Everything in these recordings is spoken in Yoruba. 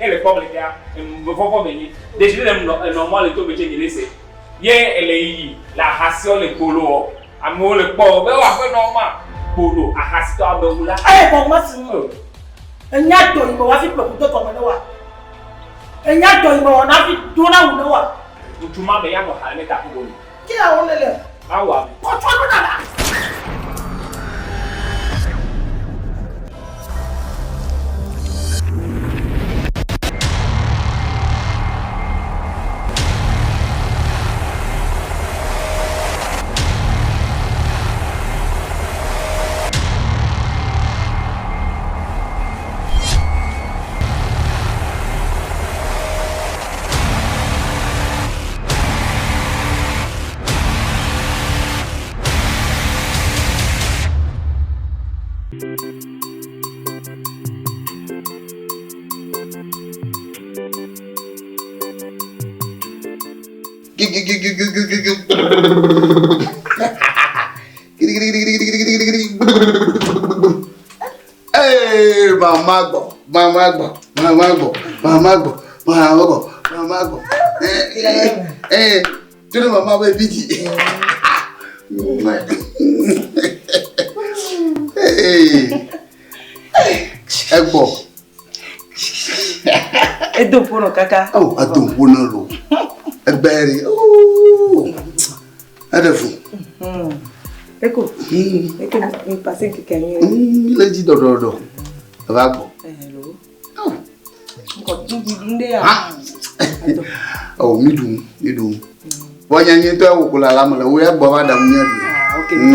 elle est comme les gars, me faut venir. Déjà normal le tout petit qui laisse. Hier elle est la ration le polo. Amour le polo, mais on fait normal. Polo, a ration à beula. Eh bon moi c'est moi. Un yato il va faire pour tout comme nous. Un yato il va on a fait tout là où nous. Tu m'as bien à mettre à polo. Qui a on est là? Ah ouais. Pourquoi nous là? Hey, mamago. Tu know maman va biti. Ego. Edo pono kaka. Oh, adon pono lo. Ebere. Oh. Adefu. Eko. Eko me passer quelqu'un. Il a dit dodo. Va go. Hello. Oh. Ko dinde ya. Oh, midum. Wanyanye to awukula lamala, we agbo wa dam nya du. Ah, okay. Fa.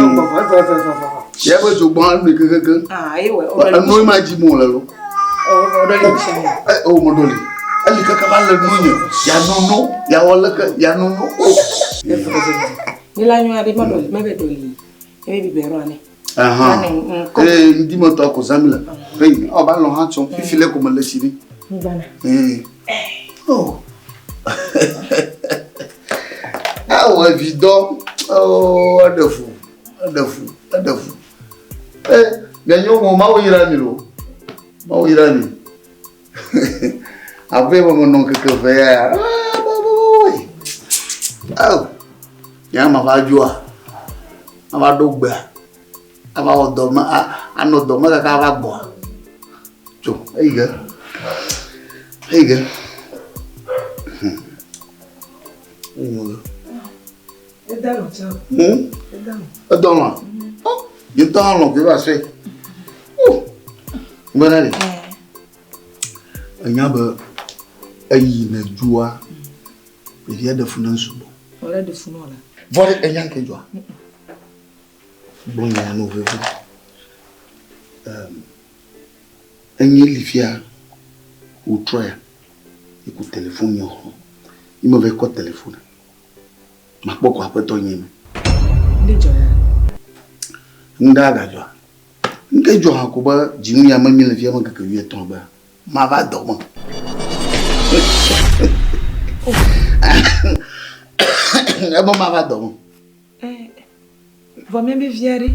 Ya bo so gbon mi kankan. Ah, ewe. No ma ji mo la lo. Oh, odoli bishani. Oh, modoli. Ali kaka ba le nunyo. Ya nono, ya wala ka, ya nono. Ni la nyu ade modoli, mebe doli. Ebe bibero ane. Aha. Ndi mo to ko samila. Hey, o ba lo han chon, fifile ko mo le siri. Ngana. Oh. Ah, évident. Oh, wonderful. Ganyo mo ma oyira mi lo. Ma oyira mi. Après mo non que fait. Ah, boy. Oh. Ya ma ba joa. Ama dogba. Ama odoma, anodoma ka ba gbo. Jo, eiga. Là. Oh, il temps long que va se. Oh. Bon allez. Anyaba ayi na jua. Il y a de funan subo. Voilà de funan là. Voilà enyan ke jua. Bon ya no vevo. Enyi lifia ou troya. Écoute téléphone yo. Il me veut quoi téléphone. Ma poko après to nyime. Ndaga jo. Nke jo ha ko ba jimu ya mami le fia ma kaka wi ton ba. Ma va dormir. Bon ma va dormir. Va même virer.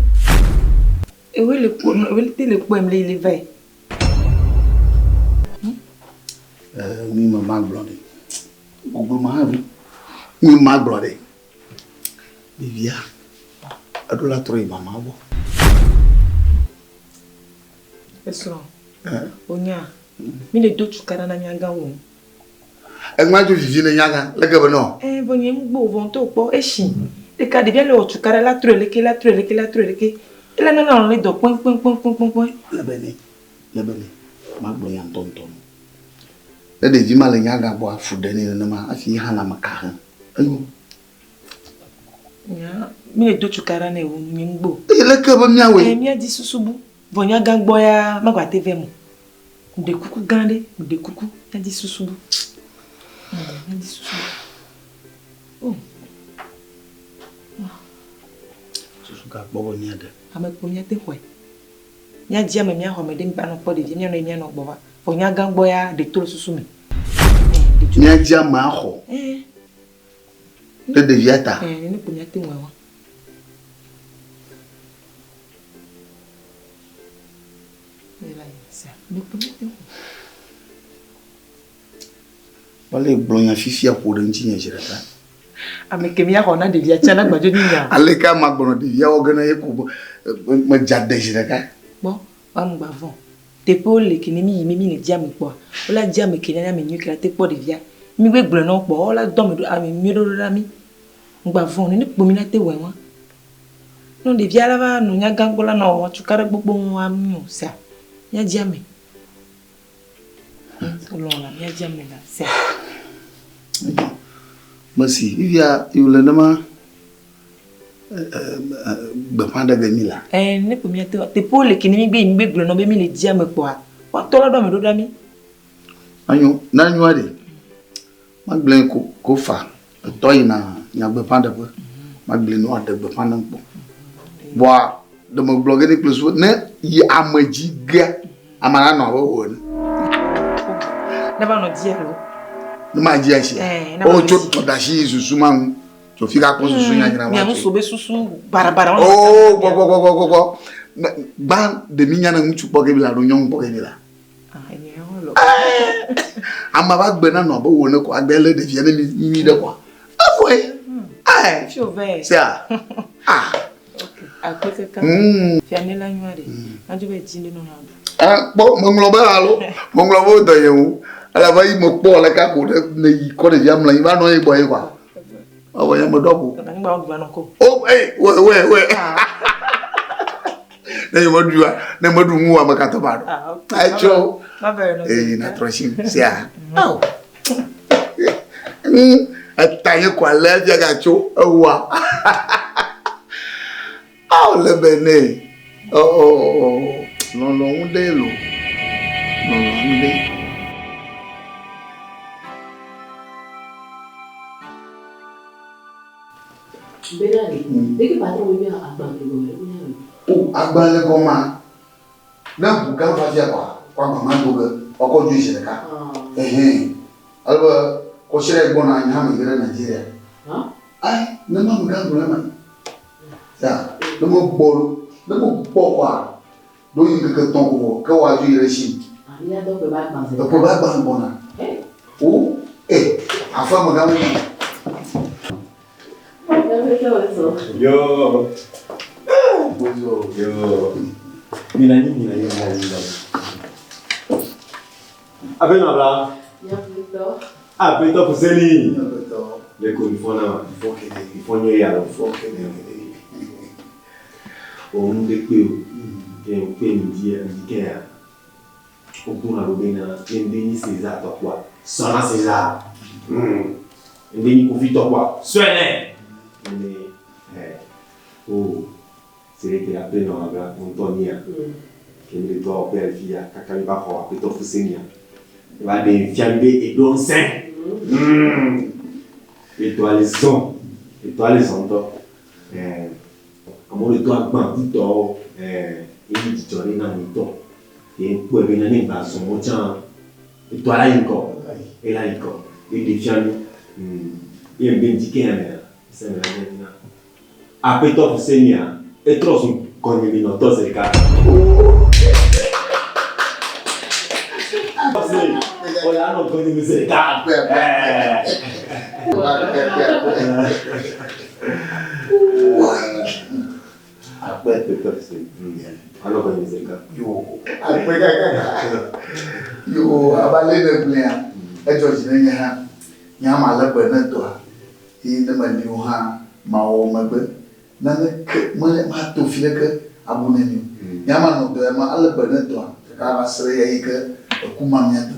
Et oui le poème il veille. Mi mama blonde. Ogbo ma havi. Mi ma blonde. Bivia. Adola troi mama bo. Eso. Onya. Mi le do tukara na nyanga wo. Egma jo vivi na nyanga, le gebe no. Bonye mgbo von to po eshi. E ka de bien le tukara la treleke. E la nana le do point. Le bene. Ma blo yan tonton. Le de vima le nyanga bo afudeni na ma afi hana maka. Ayo. Ya, mi le do tukara na wo mi mgbo. E le gebe mi awe. Mi a di susubu. Vonya gangbo ya magwa TV mo. De kuku gande, de kuku, ya di susubu. Ya di susubu. Oh. Susuka bobo ni ade. Ame ko mi ate hwe. Nya dia me mi a ho me de mpa no po de nya no nya no gbo ba. Vonya gangbo ya de tolo susu me. Nya dia ma ho. De viata. Ni ko mi ate nwa. Wale blonya fifi pour le ntinya jirata. Amekemia kona de via chana gbajo ninya. Aleka magbono de via ogana yeko ma jadde jirata. Bon, am bavon. Te po le kinimi mimi le dia me po. Ola dia me kinanya me nyu kra te po de via. Mi gbe gbro no po ola do me do ami mi do rami. Bavon ni pomina te wenwa. No de via lava no nya gangola no chukara gbogbo am no sa. Nya dia me. Olona nya dia me la sa. Merci. Via yule nama bapanda gamila. Ne pomina te po le kinimi gbe gbro no be mi le dia me po a. Wa to la do me do rami. Anyo na nyuade. Maglen ko fa. Toyina nya bapanda po. Maglen no ade bapanda po. Boa de mo blogger ni plus ne yi amajiga amana no wo won. Never no dia lo. No ma dia shi. O cho da shi susuma hu. To fika ko susu nya nya wa. Nya so be susu barabara. Oh go. Ban de minya na nchu poke bi la do nyon poke bi la. Eni lo. Ama ba gbe na no bo wo ne ko agbele de vie ne mi de ko. Afoy. Chauvet. Ça. À côté de ça, Fianela Nuare. Je vais dire non. Bon, mon globe alo, mon globe de you. Alors, va y me pour la capo de quoi de jam là, il va non y boire quoi. Ah ouais, il me dobo. Oh, ouais. Ne me dou moi ma catobado. Ah, ciao. Na trochim, ça. Oh. Ataye kwa levia gacho, wa. Oh, le bene. Oh. Non, unde lo. Non, unde. Benari, dès que patron vient à Banque, Oh, Agbale Goma. Na buka fazia kwa mama bobe, oko ju shirika. Alba ko shire gbona anya me gere Nigeria. Ai, na ma buka gbona. Ya, no mo kwa. Do yin ke ton ko ke wa ju ire shi. Il y a donc pas dans The proba ban bona. Oh, afa mo ga mo. Yo. Bonjour. Yo. Milani. Avec ma bla. Avec toi Fousseni. Les coups il faut n'y aller. On nous découvre. Et on peut nous dire au bout de la robine, il César toi quoi. Sonna César. Il confie toi quoi. Soignez. Oh, c'est vrai qu'il a appelé dans la blague, Antonia, qui me dit toi, belle fille, caca, il va voir, après toi, Fousseni. Il va défier et donc c'est. Et toi, les sons, toi. Comment le toi, bandit, toi, il dit, tu es dans le temps. Et pour venir dans son mot, et toi, là, il encore. Et là, il encore. Et défier, il est bien dit qu'il y a un mère. C'est la même. Après toi, Fousseni, et trop son connu, non, toi, c'est le cas. Olha, não conheço misericórdia. Après, alors conheço misericórdia. Yo, abalé de bléa. Et George Nenya, Yama la Beneto. Il ne m'a dit, Mao Mabe. Nane, ma to fileke, abonné. Yama no de ma ala Beneto. Car à ce que Kumamiato.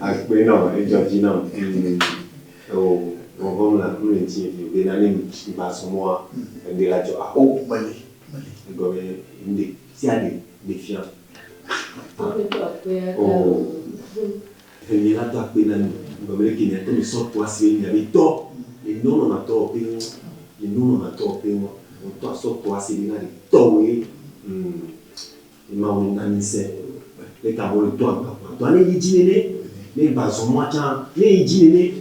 Après, non, et George, non. Oh, on va la plus intime. Il y a des qui passent moi. Et là, tu as. Oh, Mali. S'il y a des fiants. Oh. Il y a là, tu as qui n'est pas sorte toi, c'est il y avait tort. Et non, on a tort. Et nous, on a tort. On doit sortir toi, c'est des tort. Et on a mis ça. Les carottes, le toit. Toi, les dîners, les bases, moi, les dîners.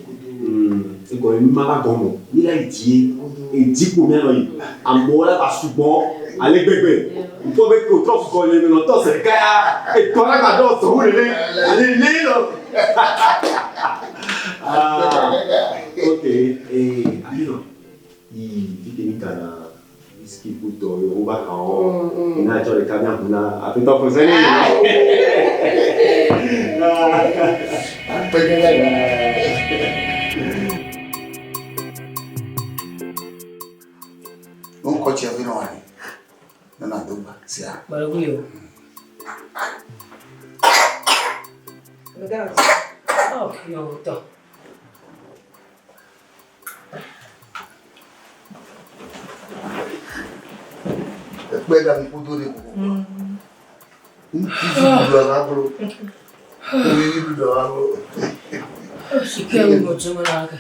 Et quand il m'a pas comme il a dit, et dit combien en bon là, parce que bon, Allez bébé. Il faut que tu trouves qu'on est dans ce cas et toi là dans ce où allez là. Ah. OK. Et alors il dit que ce qui coûte au bac en haut. Il n'a pas le camion pour la après toi Fousseni. Non coach avait non allé. Non adoba, c'est ça. Maravilhoso. Regarde. Oh, eu tô. Depois da mpudo de coco. Do agro. Do agro. Se quer um motivo na água.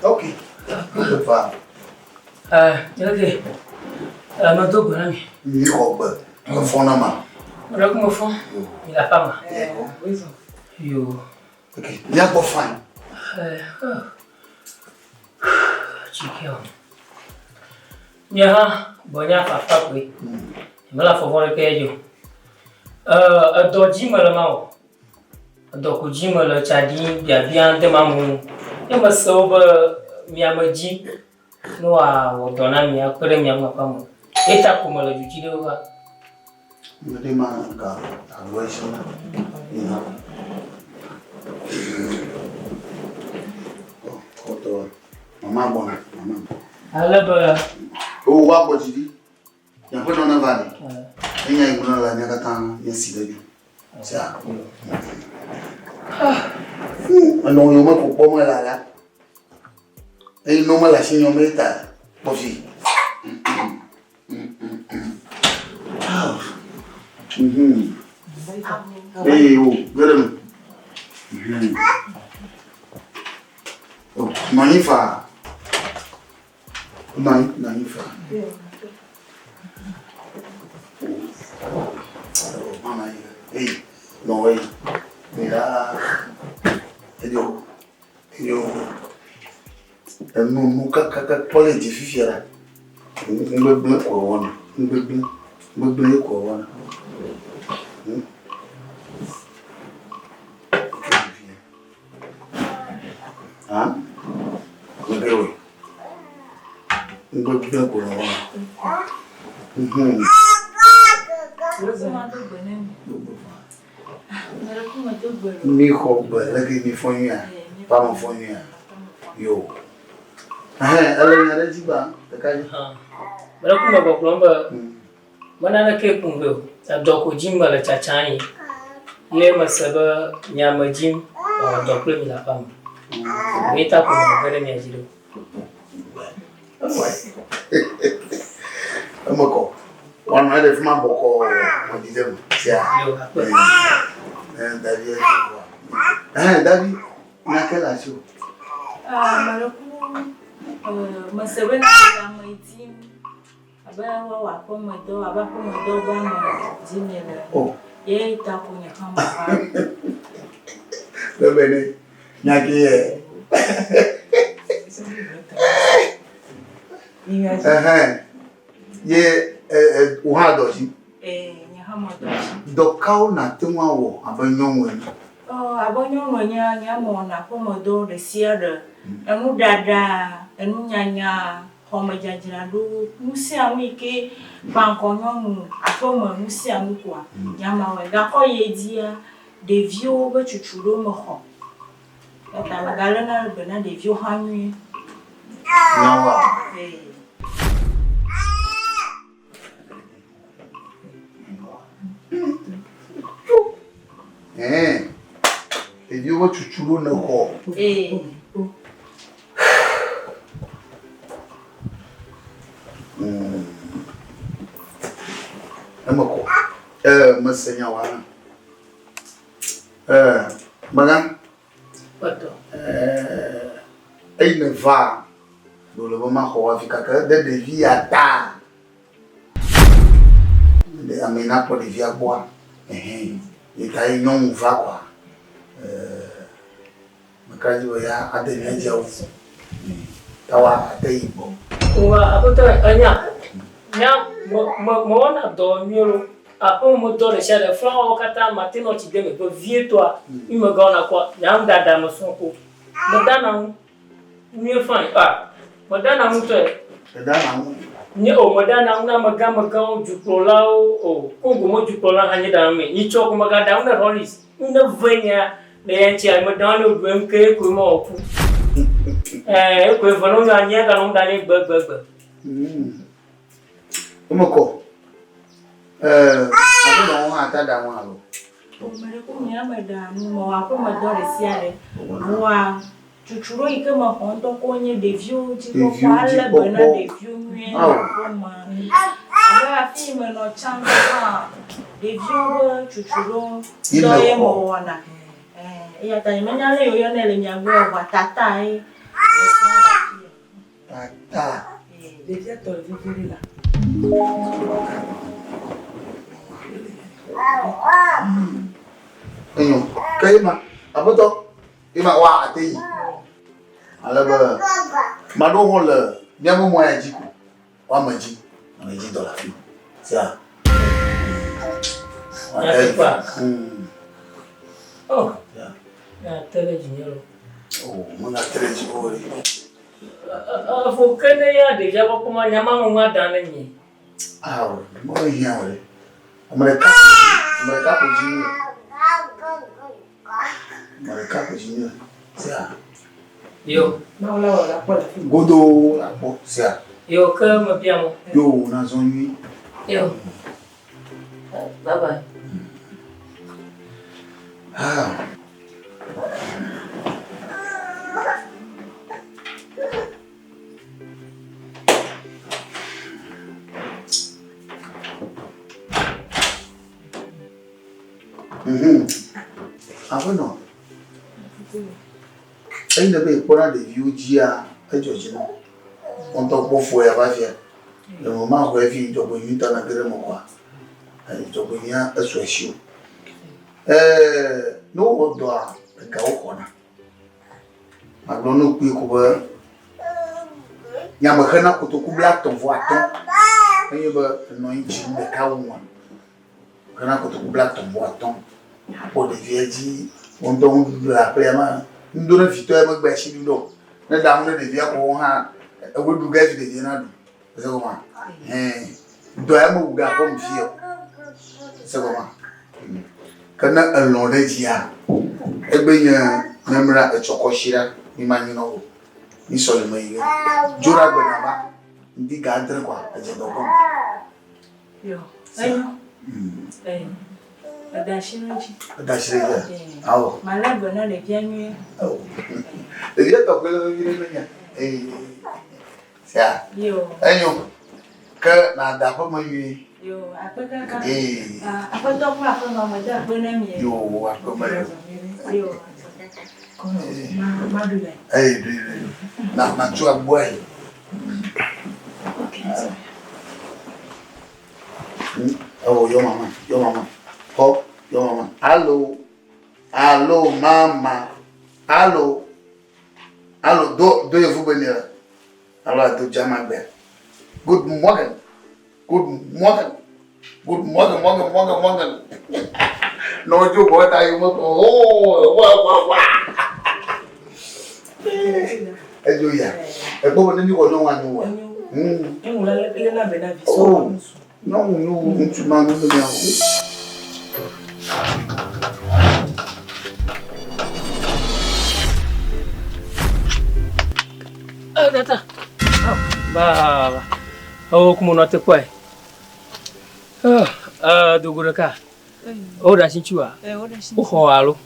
OK. Je pas. Ok. Mas tô bom, né? Ni robe. Le fond na ma. Olha como foi. Il a pas mal. Oui. Yo. OK. Il y a pas faim. Chiquinho. Nha, banyak apa kui. Malah favor ke yo. Do jima la mau. Do ku jima la chadi biabia de mamu. Ya masoba miamaji. No a wodona mi akore mi amapamu. Eta kuma la juji de wa. Ngade ma ka always na. Ina. Koto. Mama bona, mama. Alaba. O wa ko jidi. Ya ko na vale. Enya iguna la nya kata ya sidabi. Sa. Ano yo ma ko pomo la la. Ei no ma la sinyo meta. Posi. Ei, o verão. Oh, manifa. Manifa. Oh, mama, ei, não ei. Mira. Eu nunca pode de fiera. Bebê corona. Bebê corona. Ah? Bebê. Bebê corona. Mi rouba, lagi mi fonia, para fonia, yo. Ela era de ba, tá caindo. Bara kuma ba kulamba. Mana na ke kumbe. Doko jimba la chachani. Le masaba nyama jim dokle mi la pam. Meta kuma gare mi ajiro. Amoko. On a des femmes beaucoup on disait c'est David David na quel âge Masebe na maitim aba wa komodo ba ma jinele ye ita kunya kama bebene nyaki ye uha doji nyahama doji dokao na tenwa wo abanyonwe abanyonwe nya mo na komodo de siere enu dada enu nyanya homa jajira do musi amike bankonyomu afoma musi amukwa nyama we ga koyedia de vio be chuchulo mo ho eta la galena bena de vio hanyu nawa et Dieu va chuchulo na ho Amako masanya wana magan Pato. Il ne va dans le moment où on fait de vie à ta de amena pour de vie à boire et ta union va quoi makaji wa ya adenia jawu tawa ataibo Wa apa tu anya. Nya mo na do miolo. Apa mo do le chale flan o kata matin o ti deme ko vie toi. Il me gona quoi. Nya dada mo son ko. Mo dana mieux fin. Ah. Mo dana mo to. Dana mu. Ni o mo dana na maga du prola o ko mo du prola hanye da me. Ni choko maga da na rolis. Una venya de yanchi ai mo dana o bem ke ko mo opu. Ko vano nya nya ga no dani gbe. Umoko. Aku mau ngata da mu alo. O mere ko nya meda no mo akọ mo do resiare. Wa chuchuro ike mo honto ko nye devio ti ko kwale bena devio nwe ko ma. Aga fi me no changa ha. Devio chuchuro do ye mo wana. Ya ta menya le yo ne le nya gwe wa tata e. Tata. Devia to vivre là. Ayo, kaima. Apa tu? Ima wa ati. Alaba. Mado hole, dia mo moya jiku. Wa maji. Maji dola fi. Sia. Oh. Ya. Ya tele dinheiro. Oh, muna treji ori. Fokene ya deja ba kuma nyama mo dana ni. Ah, mo hiya ori. Mereka pujinya. Mereka pujinya. Sia. Yo. Não, lá, pode. Godo apo sia. Yo ke mo piamo. Yo na zonyi. Yo. Bye bye. Ah. Apa no? Ainda bem por nada viu dia a George não. Quando eu for a vazia, eu não mais vou vir do banho tá na grama qua. Aí do banho a suação. No outro a cau cona. Agora no pico ba. Nyama kana kutoku black ton voaton. Aí ba no inchi de cau uma. Kana kutoku black ton voaton. Pour des vieilles, on donne de la pléma. Nous donnons vite à ma bêche du dos. Nous donnons des vieilles pour un peu de gaz de génade. C'est comment? Doit me gars comme fille. C'est comment? Quand un long de dia, et bien, même là, et chocochira, imaginons. Ni seulement, Jura Benama, dit gadre quoi, à Jadokon. Yo, ayo. Adashiraji. Adashiraji. Ah. Malabo na le bienue. Oh. Le dia toko le bienue. Sia. Yo. Ayo. Ke na da pa mayu. Yo, apa ka? Apa to pa ko mama da ko na mi. Yo, apa mayu. Yo. Ma dule. Na chua boy. Oh, yo mama. Oh, yo mama. Allo, mama. Allo, do you venir? Alors, do jamais bien. Good morning. No joke, what are you? Oh, wow. Ayo ya. Ebo ni ko no wa no wa. Ele na bena viso. No, tu m'as non bien. Tata. Ba. Como não te quai. Duguraka. Ora sinchua. Ora sinchua. Oho alo.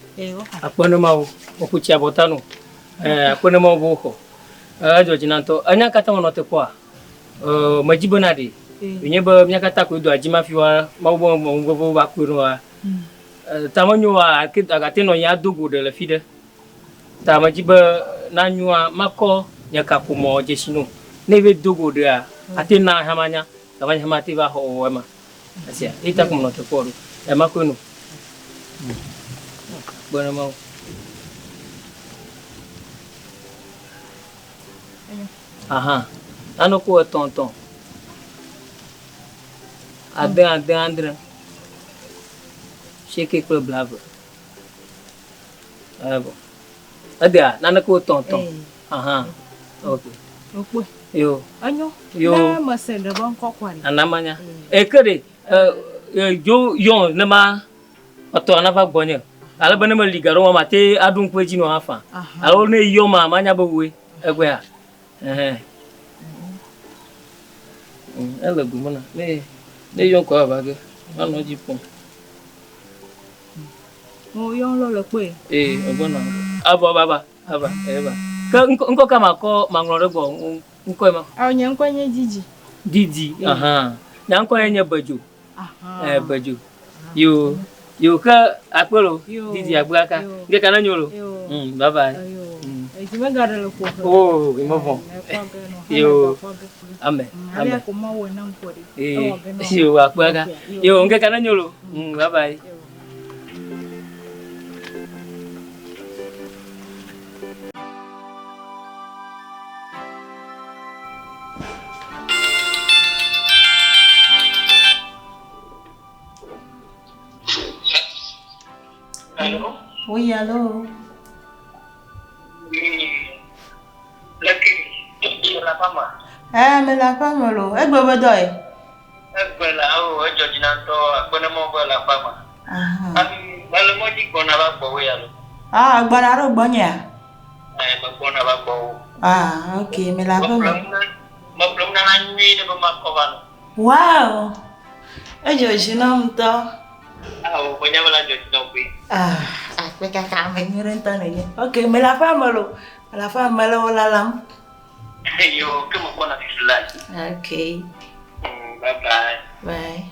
Apana mau okucha botano. Apana mau boko. George nanto. Anya kata mau te kwa. Majibonadi. Nyeba nyakata ko do ajima fiwa mau bo bakuru wa. Tamanyo wa agateno ya dugu de la fide. Tamajiba nanyua mako nyakakumo jesino. Neve dugu de atina hamanya. Tamanya hamati ba ho ema. Asia, ita como no te puedo. Es más que uno. Bueno, mau. Aha. Anoko tonton. Adre. Shake club blabber. Bon. Adia, nanako tonton. Aha. Okay. Okwe. Yo. Anyo. Yo. Na masende bon kokwani. Anamanya. Ekere yo nama oto anava gbonye. Ala bana ma ligaro ma te adun kweji no afa. Ala ne yo ma manya bowe egwe a. Ela gumana. Ne yo ko abage. Ano jipon. Mo yo lo le pe. Ogbona. Abo baba. Eba. Ka nko kama ko manglore go nko ma. Onye nkwenye jiji. Didi. Aha. Nya nkwenye bejo. Bejo. Yo ka akpelo didi agbaka. Nge kana nyolo. Bye bye. Ejime gare le ko. Oh, imovo. Yo. Amen. Ale ko ma wona nkori. Yo agbaka. Yo nge kana nyolo. Bye bye. Allô? Oui, allô? La femme. Mais la femme, là, elle va me donner. Elle là, oh, je dis non, toi, bonnement la femme. Le mot dit qu'on a pas beau, alors. Bonaro, bonnia. On a pas beau. Ok, mais la femme. Ma plume n'a pas nuit de ma covan. Wow! Je dis non, toi. Oh, on y a la joie non plus. Aku kakak mengi rentan aja. Oke, mais la femme, là, on la lam. Yo, comment on a fait cela? Ok. Bye bye. Bye.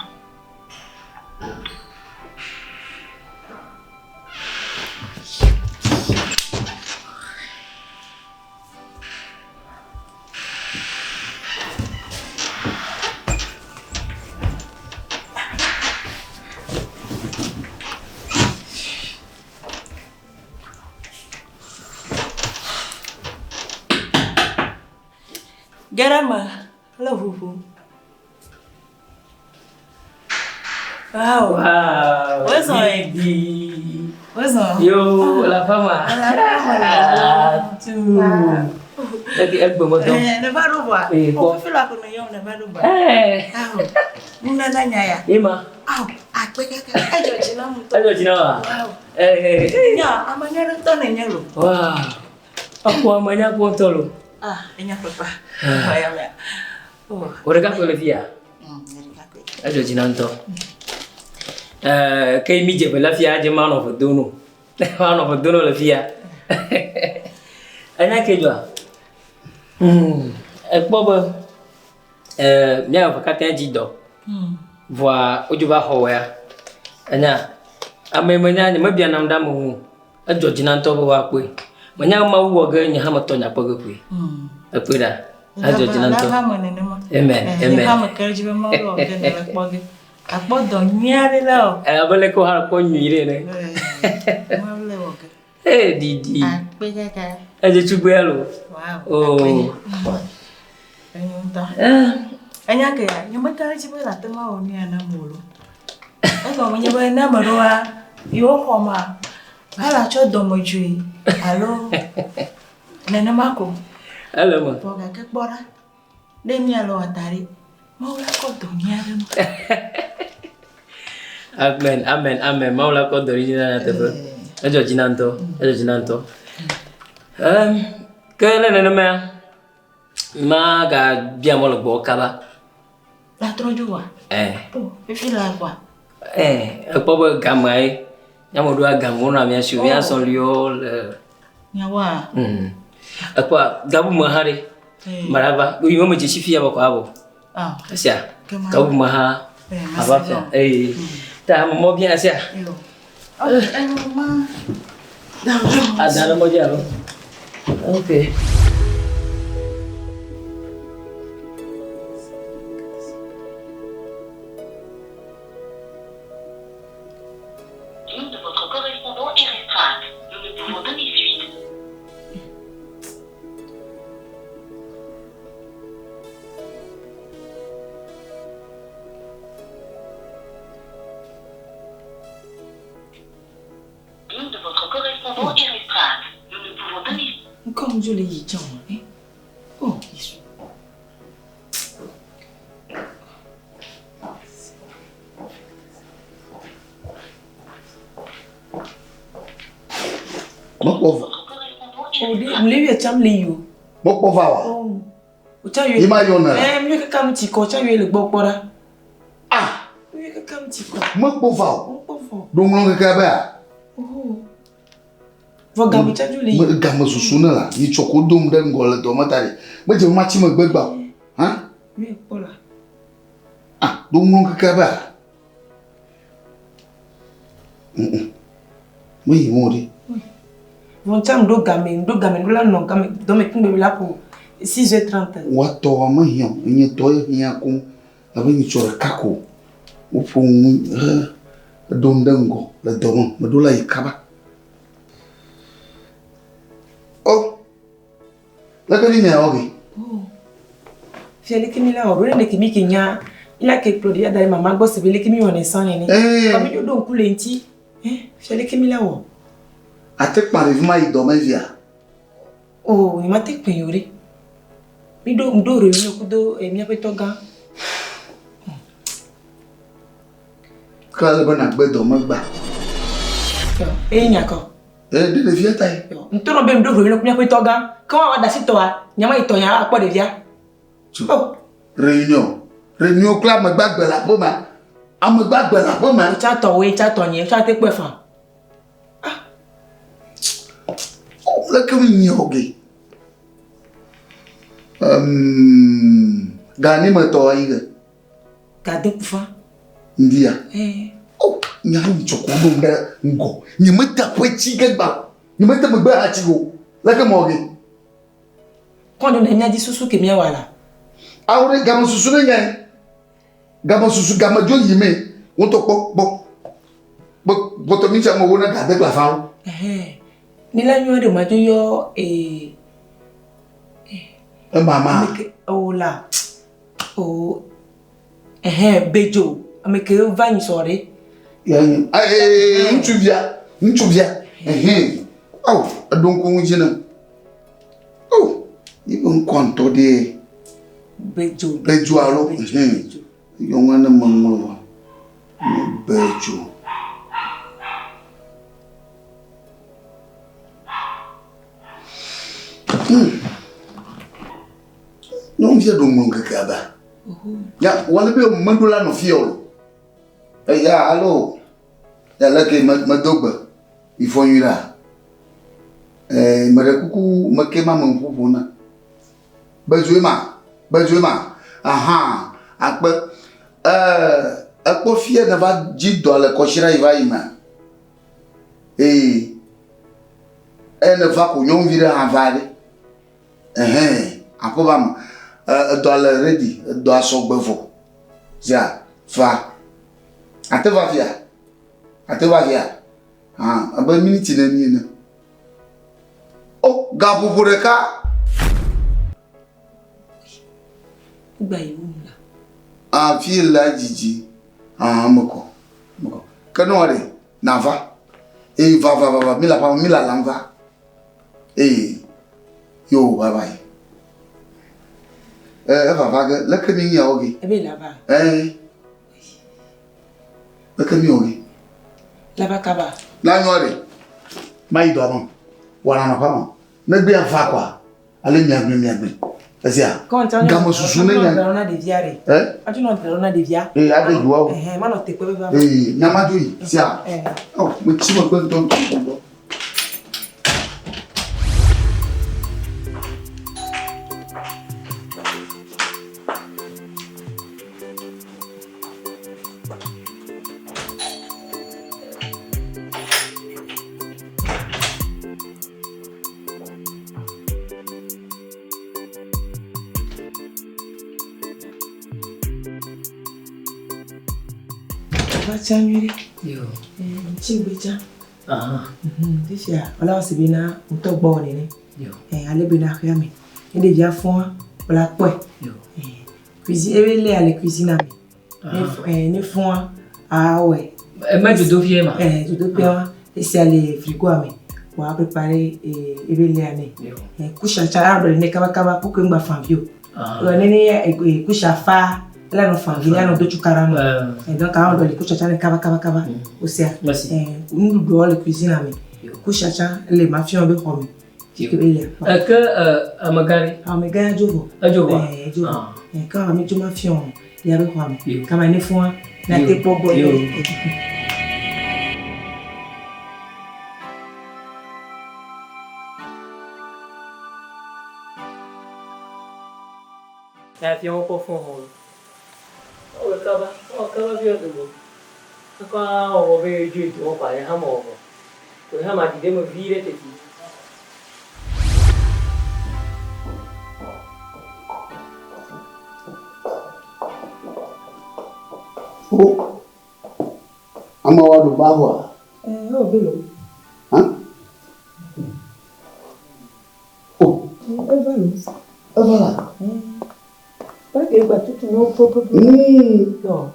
Garama, la vuvu. Wow. What's on? What's on? Yo, la fama. Tu. Lagi aku mau dong. Ne baru buat. Kau feel aku nanya ne baru buat. Muna nanya ya. Ima. Aku kakak. Ayo cina mutu. Ayo cina. Wow. Ya, amanya rentan nanya lu. Wah. Aku amanya aku tolu. Ini apa? Bayam ya. Udah kan boleh via. Ayo cina untuk. Kayak mije bela via aja mana berdono. Mana berdono le via. Anya kejua. Ekbobo. Nya vakatnya jido. Voa ujuba hoya. Anya. Amemenya ni mabia namda mu. Ajo cina untuk bawa kue. Manya mau waga nya hama tonya paga kue. Apura. Ajo cina untuk. Amen. Hama kerja mau waga nak paga. Apa DERNIER lah. Boleh kau harap kau nyiri ni. Boleh waga. Didi. Apa kakak? Aja cuba ya lo. Wow. Oh. Anya kaya, nyamai kerja pun tak mau ni anak mulu. Kalau menyebut nama doa, yo koma. Hala coba mojui. Halo. Nene mako. Halo ma. Poga ke bora. Demi alo atari. Mau lah kau DERNIER. Amen. Mau lah kau DERNIER tu. Ajo jinanto. Kena nene ma. Ma ga biar mau lebok kaba. Lah terus juga. Fifi lah apa? Apa gamai? Yang mau dua gamu namanya Syuvia Soliol. Nyawa. Apa gabu mahari? Maraba. Ibu mau jadi Syuvia apa kau? Asia. Gabu mahal. Apa ya? Dah mau biar Asia. Mama. Ada mau dia lo. Okay. Ligne de votre correspondant est restreinte. Nous ne pouvons donner suite. cham joli yi cham eh. Oh, isso. Mokova. Oh, de le wi cham le yo. Mokova wa. Oh. O cha yo. Ima yo na. Mi ka kam ti ko cha yo le gbopora. Ah. Mi ka kam ti ko. Mokova. Mokova. Dum lo ka ba. Oh. Vo gamu cha joli. Mo gamu susuna la. Ni choko dum de ngol do matari. Mo je ma chi mo gbegba. Ha? Mi pola. Ah, dum lo ka ba. Mo yi mo ri. Mon cham do gamin la non gamin do me kin be la pour 6h30. Wa to wa ma hiyo, ni to hiya ku aba ni chora kako. O fu dum dango la domo, madula ikaba. Oh. La ka ni na ogi. Oh. Fiale kimi la oro ne kimi kinya. Ila ke Claudia dai mama go se bele kimi wona san ni. Kami yo don kule nti. Fiale kimi la wo. Atek parivima I domestia. Oh, ni mate pe yori. Mi do re mi okudo mi apetoga. Kala bana gbe domagba. Nya ko. De le fiata yi. Ntoro be mi do re mi apetoga. Kan wa da sito wa, nyama itonya apo de via. Oh, Réunion club me gbagbe la po ma. Am gbagbe la po ma. Cha to we, cha to yin, cha te pe fan. La ka mi ogi. Gani ma to yi ga. Ga de kufa. Ndia. Oh, nya ni choko do nda ngo. Ni mata po chi ga ba. Ni mata me ba chi go. La ka mo ogi. Kondo na nya di susu ke mi wala. Awre gama susu ne nya. Gama susu gama jo yime. Won to bo to mi cha mo wona ga de la fa. Ni la nyo de ma jo yo Mama. Oh la. Oh. Bedzo. Ameke vanyi sore. Ya ni. Ntuvia. Oh, adonko njina. Oh, ibon konto de Bedzo alo. Yo ngana mamwa. Bedzo. Non via dum ka kaba. Ya wala be mandula no fiolo. Ya allo. Ya la ke madogba. Ifo nyira. Mara kuku makema mmpupuna. Bezuema. Aha. Akpo fie na va jido le koshira iva ima. Ne va ko nyon vira avale. Akobam do la ready do asogbevo. Ja, fa. Ate va via. Aba minute na ni na. Oh, gabu bureka. Gba iwula. Fi la jiji. Moko. Kanore, nava. Va. Mila lamba. Yo, bye. Va, la kami ya ogi. Ebe la ba. La kami ogi. La ba kaba. La nyore. Mai do amon. Wana na pama. Na gbe afa kwa. Ale miagbe. Asia. Gamo susu ne nya. Na de viare. Atu no de na de via. Ade juwa o. Ma no te pe ba. Nyama do yi. Sia. Oh, mo chi mo gbe ton. January. Yo. Chingbeja. Difia. Wala osibina utogbo ni. Yo. Alebina khami. Inde via fond wala pwe. Yo. Cuisine ele ale cuisine ami. Ne fond ouais. Ma judo vie ma. Judo pia. Et c'est ale frigo ami. pour préparer et les années. Couche à chaleur de nekaba pour que ma femme vieux. Le couche à fa là nos familles là nos deux chukarano. Et donc quand on doit les couche à chaleur kaba aussi. Nous doit le cuisine à mi. Couche à chaleur les mafieux be comme. Que amagari jogo. Jogo. Quand ami tu mafieux il y avait quoi comme une fois na te pobo. Fi un po fun ho. O kaba bi o do. Ka o be ju to pa ya mo. Ko ha ma di de mo vire te ti. Oh. Ama wa do ba wa. Oh belo. Hein? Oh. Voilà. Pas que bah tout non propre. Non.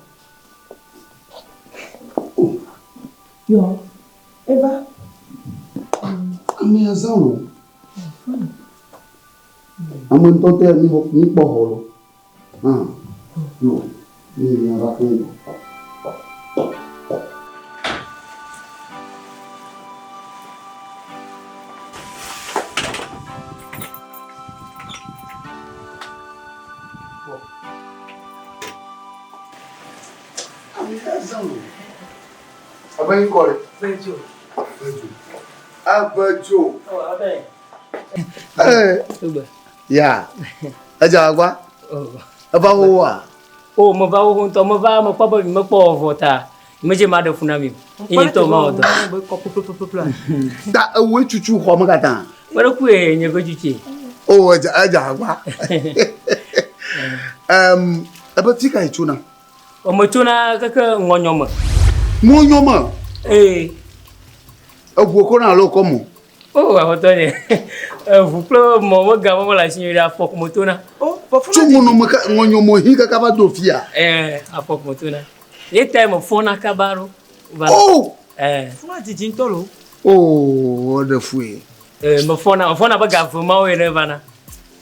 Yo. Eva. Ami azalo. Amun tote ni poholo. Yo. Ni ya rakongo. Apa yang kau? BEDZO. BEDZO. Oh, apa? Ya. Aja apa? Apa huwa? Oh, mo va o honto mo va mo pa ba mo po vota. Me je ma de funa mi. Ini to ma odo. Da we chuchu ho mo kata. Wala ku e nye go chuchi. Oh, aja apa? Apa tika ichuna? O mo tuna ka ngonyoma. Ngonyoma. Vous na lo como. Oh, attendez. Vous plo mo ga mo la signora fok motuna. Oh, pour Chungu no ngonyomo hika kaba dofia. A fok motuna. E time fona kabaro. Oh. Fona di tolo. Oh, de fui. Mo fona ba ga fuma o ere bana.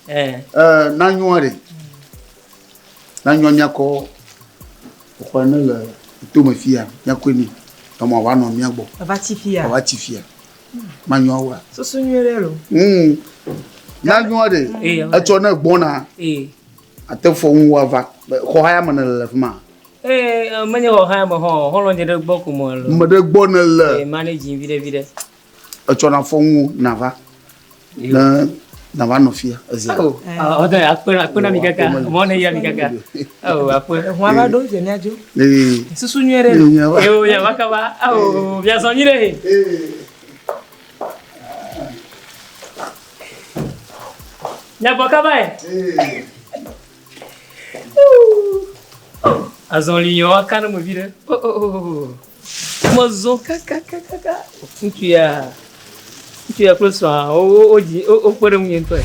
Na nyore. Na nyonya ko. Ko na le to me fia, yakweni. Tomo wa no mi agbo. Abatifia. Manyowa. So sunyere lo. Na nyore. Acho na gbona. Atefo nwa va. Ko haya manele fma. Manye ho haya mo ho lo de gbo ko mo lo. Mo de gbona le. Managing vide. Acho na fo nwu na va. Na va no fia. Oh, oda akpena mi kaka. Mo ne ya mi kaka. Oh, akpena. Wa ba do je ne ajo. Susunyere lo. Yo ya wakaba. Oh, bien sonire. Ya wakaba Azon lion akana mo vire. Oh. Mozo kaka. Tu as close o por um ento.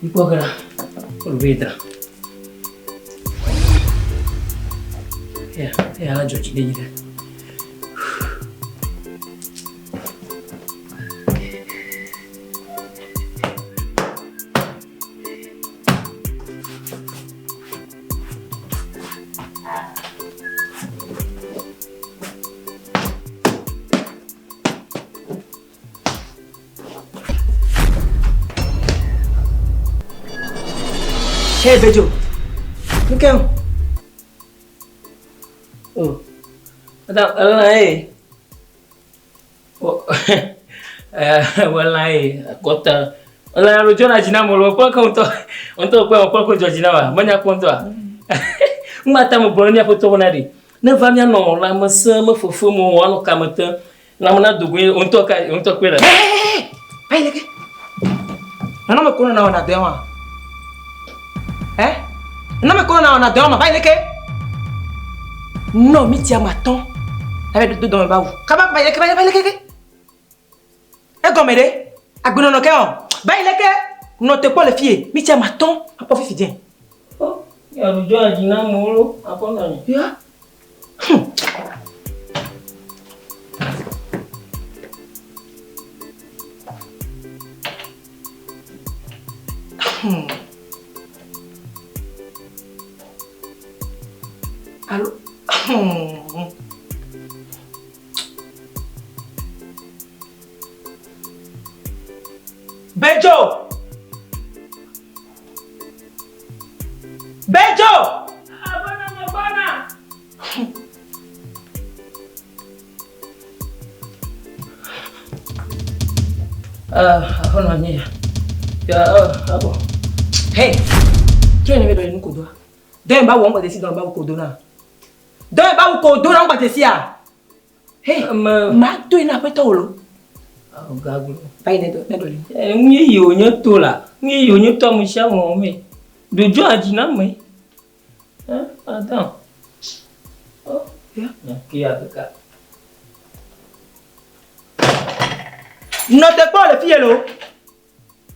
Ipogara, olvida. Ya, George Dejire. Hey BEDZO. Nikam. Oh. Ada Wallahi kota. Wallahi rojona jina molo kwa onto kwa jina wa. Manya konto. Mata mo bronia foto bonari. Na va minha non la maçã fofu mo ano kamata. Na mana dugu onto kwera. Vai leke. Na me kono na wana dewa. Na me kono na wana dewa, vai leke. Non, mi tia maton. Avec deux dans le baou. Kaba vai leke. E gomede. Agbono no ke on. Vai leke. Non te pas le fier. Mi tia maton. A pas fi bien. Oh, ya rojona jina molo apona ni. Ya. Allô? BEDZO! BEDZO! Abana. Apona ni. Ya abo. Hey! Qui est venu dans le couloir? D'un bas où on va décider dans le bas où Kodona. D'un bas où Kodona on va décider. Hey! Ma tu es n'a pas tolo. Gagulo. Pas une nedoli. Ngi yo nyoto la. Ngi yo nyoto musha mo me. Dojo ajina me. Attends. Oh, ya. Qui a fait ça? Notez pas les filles là.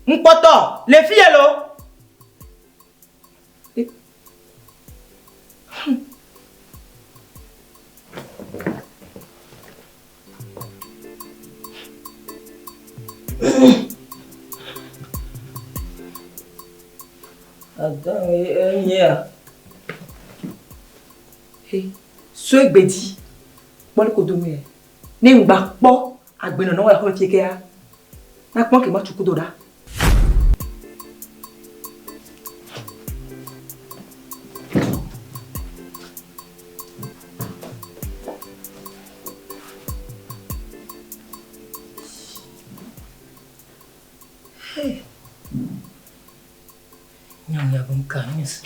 M'poto, les filles là. Attends, yeah. Hey, ce bedi, moi le codomé. N'imba pas, agbeno non la ko fieke ya. Na pon ke ma chukudo da. Hey. Nyanya bungkangis.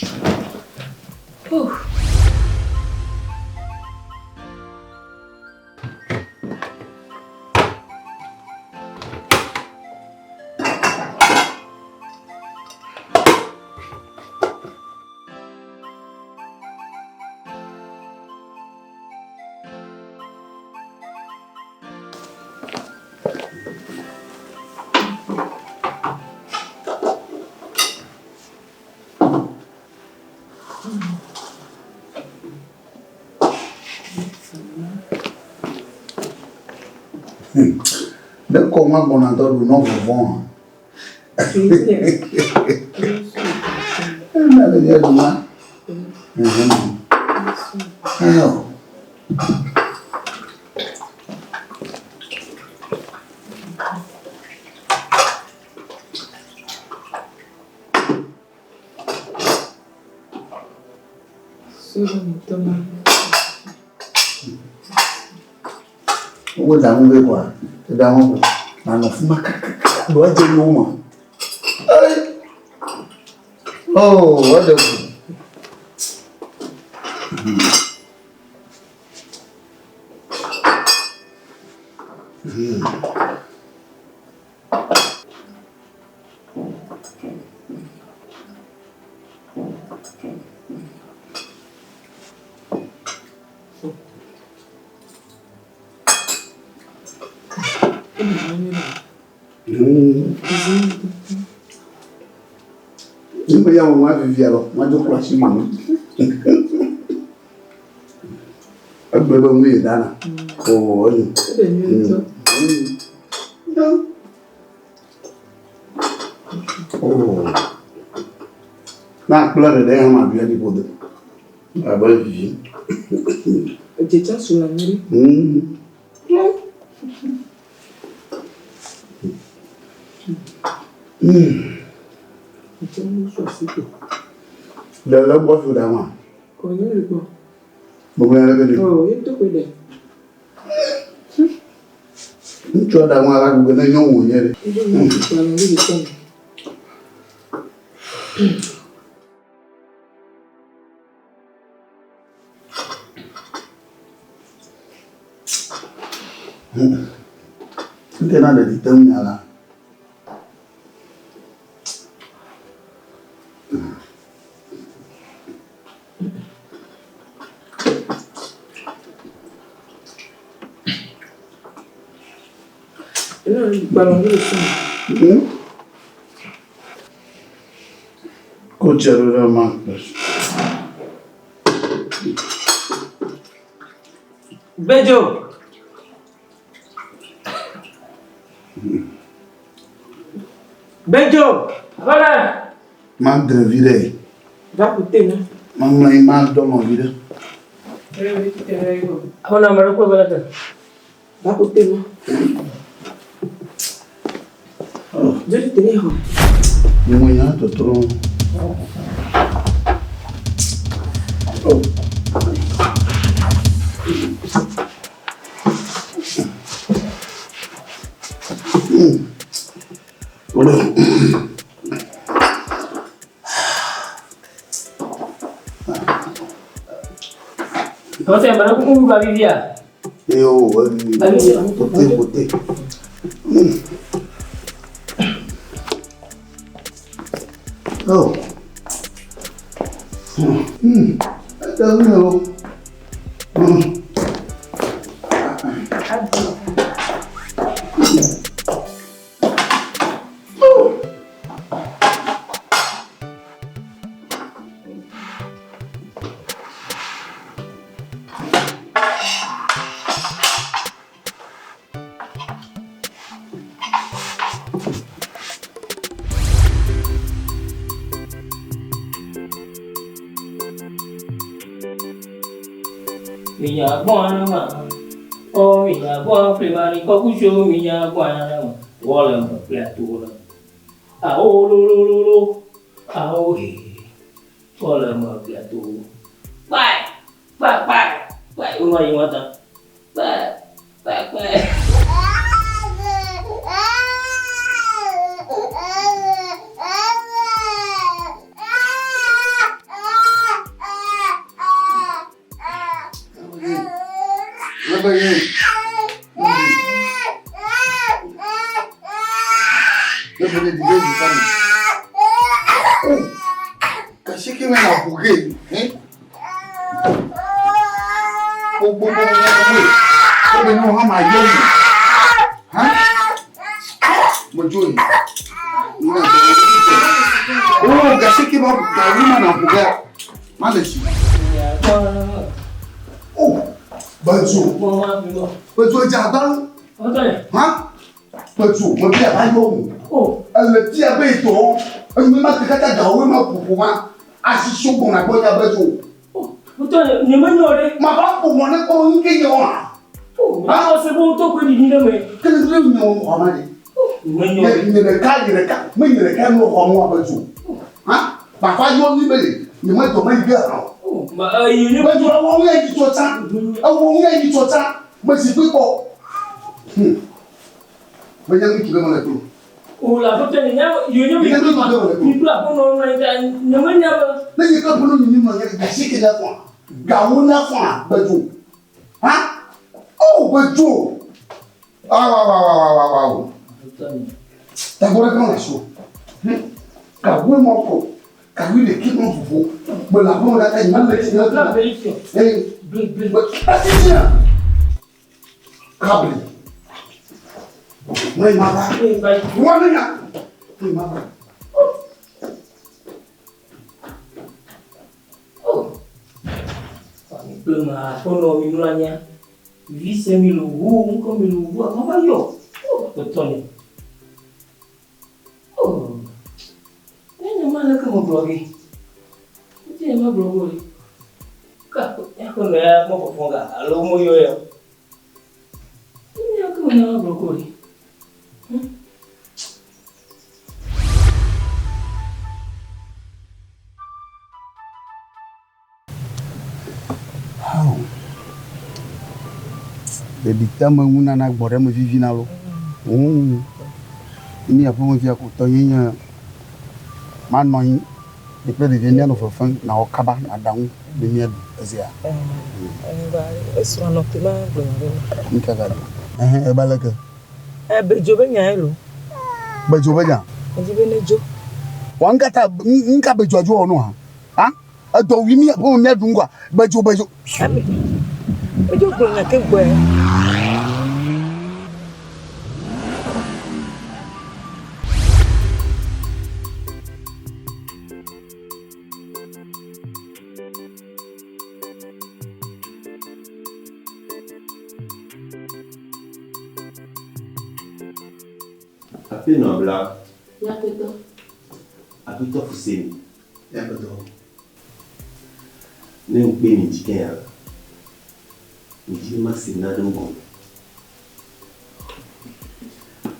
Mais comment on entend le nom vont? Vous avez quoi? C'est dans mon fuma doit dire non. Oh, wonderful. Il y a un moment vivre alors, moi je crois chez moi. Un bébé oui dana. Oh oui. Oh. Na plein de derrière ma vie du pote. Ah bah vivre. Déjà sur la mairie. Le bois fait d'amant. Connais le bois. Bon, vous l'avez vu. Oh, il te connaît. Tu as d'avoir la gouvernement. Tu es dans le déterminé là. BEDZO. BEDZO. Voilà. Mandre viré. Va écouter, non? Maman, il m'a donné viré. On a marre quoi, voilà. Va écouter, non? Je vais te tenir. Le moyen de trop. Oh. Voilà. Você é branco com Hlɔ Biabia. Eu, botei. Oh. Tá vendo? Minha boa, oh minha boa, primari cocucho, minha boa, olha uma criatura, aô lululu, aô he, olha uma criatura, vai, uma aí mata, vai. Kasih mana bukan? Kau benung hama jom, Mujui. Oh, kasih kita dari mana bukan? Mana sih? Oh, BEDZO. BEDZO jadang. BEDZO, mesti apa yang? Oh, le dia beto. Ini mah kita jauh mah pupuma. Asyik sumbung nak buat BEDZO. Oh, betul. Ni mana ni? Mak pupuma nak kau ni kaya. Oh, apa sebab tu kau di mana? Kena tu ni orang apa ni? Mana? Ni dekat, mau orang BEDZO. Bapak jual ni beli. Ni mah tu mah dia. Ini BEDZO orang yang dicuaca, masih tu kok. Banyak ni kita mana tu? Oh, lah betul ni. Ini pula pun orang lain namanya apa? Nanti kau perlu ni mana kasih kita apa? Gaun apa? BEDZO. Oh, BEDZO. Wow. Tak boleh kau masuk. Kau mau kau? Kau ni kita mau fufu. Belakang dah tanya mana lagi nak? Beli. Asyik. Kabel. Mai mata. Mana ni? Mai mata. Oh. Belum kono minulanya. Bisa miluhu, engkau miluhu apa yo? Oh, betul ni. Oh. Ini mana kamu blogi? Ini mana blogi? Kau, aku nak mau foga. Alu mau yo ya. Ini aku nak blogi. Bebita menguna nak borem vivi nalo. Ini apa mau via kutonya manoi depois de venir no fofan na okaba na dawo de mia azia Eso anote ma gbe nka ga e balaka bedzo be nya elo bedzo be nya ejibe nejo wangata nka bedzo ajo ono ha ado wi mi apa mia dungwa bedzo bedzo ko na ke gbe Ape nobla. Ya peto. Ape to Fousseni. ya bedzo Ne ngbe ni jiken ya. Ni ji ma se na dongo.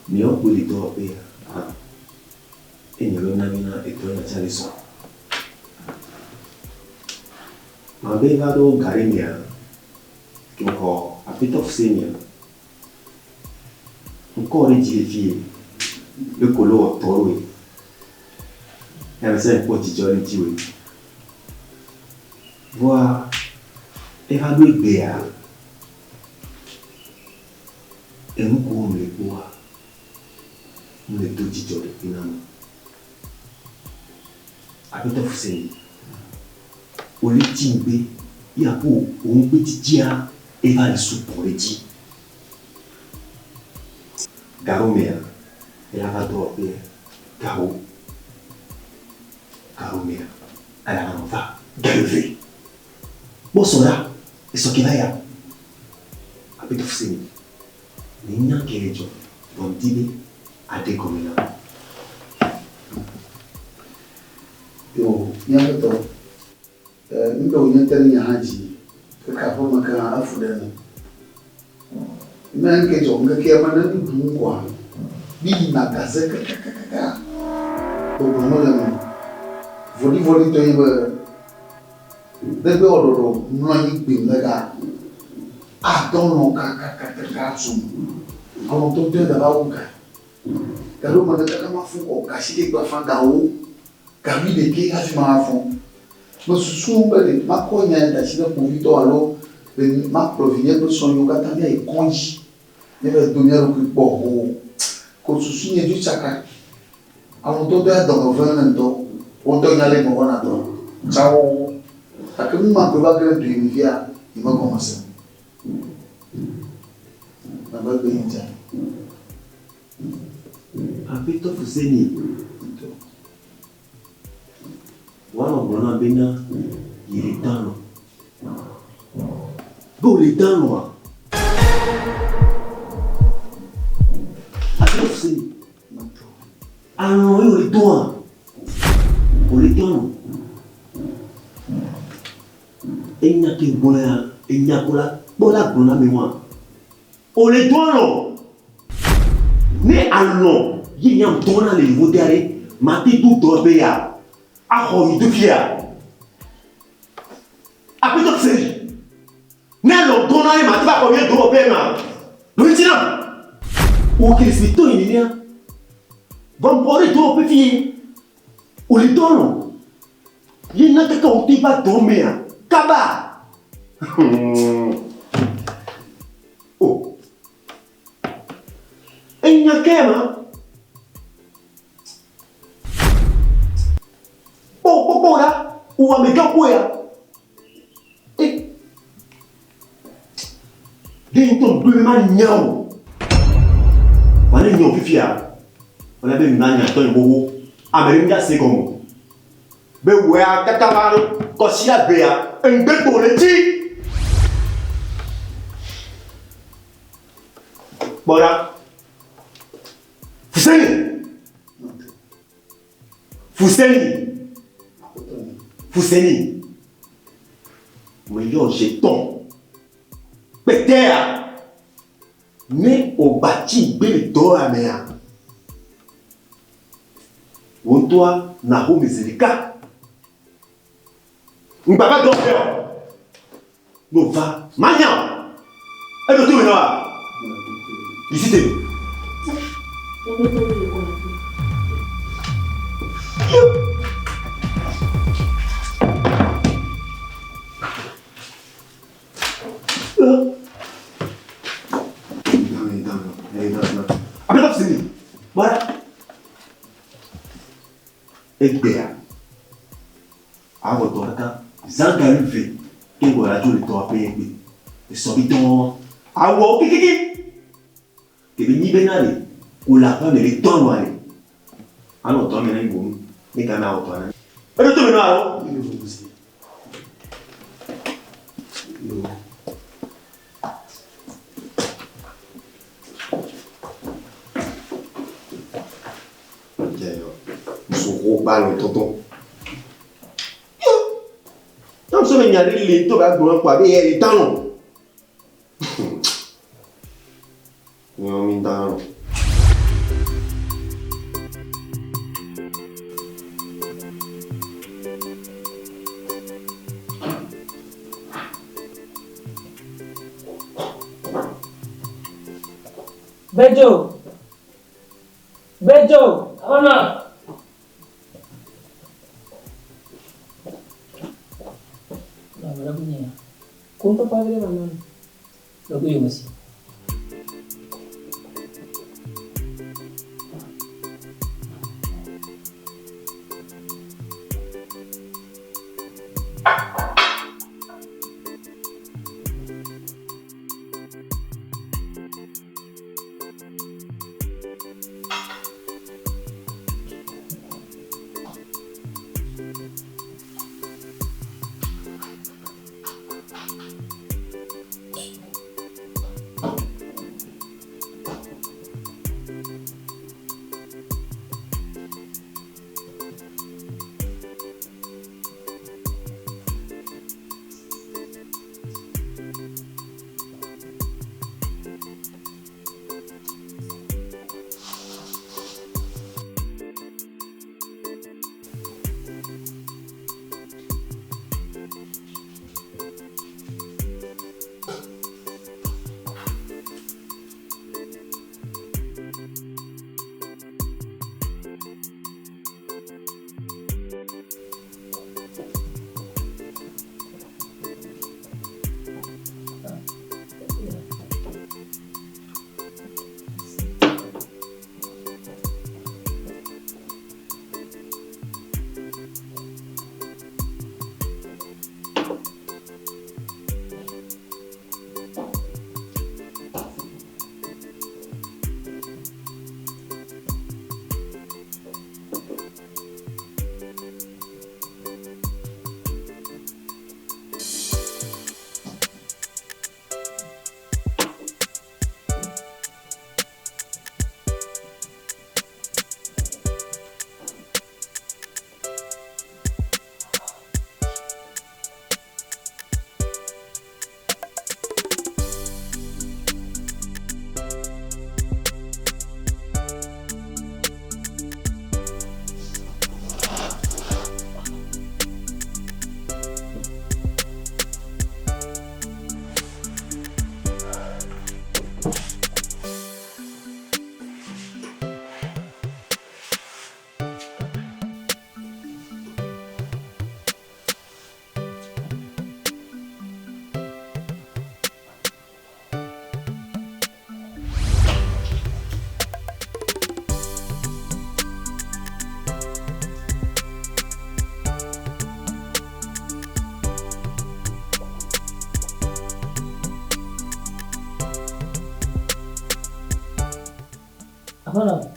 Ni o poli to pe ya. Enyo na mina e to na chale so. Ma be ga do garimia. Ko ape to Fousseni. Encore dit fille le colo torwe elle s'est portée joli tiwe voir évaluer béa et nous comme les bois nous les deux joli finalement avec ta Fousseni au lit timbe il y a pour un petit dia et va le souper le dit Garomea, elle a droppé Garo. Garomea, elle a va Galuvé. Bon, soda, et ce qui va y a. Après tout, c'est n'y a qu'un jour, donc dîner à des communes. yo nya beto ndo nya tani ya haji ka fa maka afu da no men ke jo ngake mana ni dungwa bi na gaze ka o bono le voli to yibe de be odoro no ni gbe lega a don no ka sum awon to de da ba wo ka ro mana ka ma fu o ka shi de gba fa ga wo ka mi de ke afi ma fu mo susu be de ma ko nya da shi de ko vito alo de ma provenir de son yoga tamia e konji nebe dunia ro ki po ko susu ni ju chaka awon to de do government to o to nya le mo na to chao akemi ma ko ba gre de mi via i ma commencer na ba be nja Ape to Fousseni wana bona bena yiritano bo le tano Ape to Fousseni ano yo le toa o le tano enya ke bola enya kola bola bona mewa o le tano ne allo yi nyam tona le vodare mati tu dobe ya a ho mi dufia Ape to Fousseni ne allo tona e mati ba ko ye dobe ma lo tina o ke se to ni nia vam pore dobe fi o le tono yi na ka o ti ba dorme ya kaba oh enya kema bora o amega poia dentro do manhão wale nyo fifia wala be nanya to bobo ameringa se como be we akatamaro ko sia bea engbe poleti bora Fousseni mais yo jeton petea ne o bati be do amea wontoa na ho misérika mbaba do fe no va manya e do tu no ici te Apa sini? Bara. Egbe. Àwọn tó kan zanga luve ke go la jo le to ape egbe. E so bi ton. Awo kikiki. Ke bi ni benale. Ko la pa me le ton wale. Ano to me na ibo. Ni kana o to na. E to me na awo. Balon tonton. Non, so venya li to ba gbon pa bi e dan. Yo mi dan. Bejo. Bejo, ona. Conta padre mano. Logo eu assim. Apa no?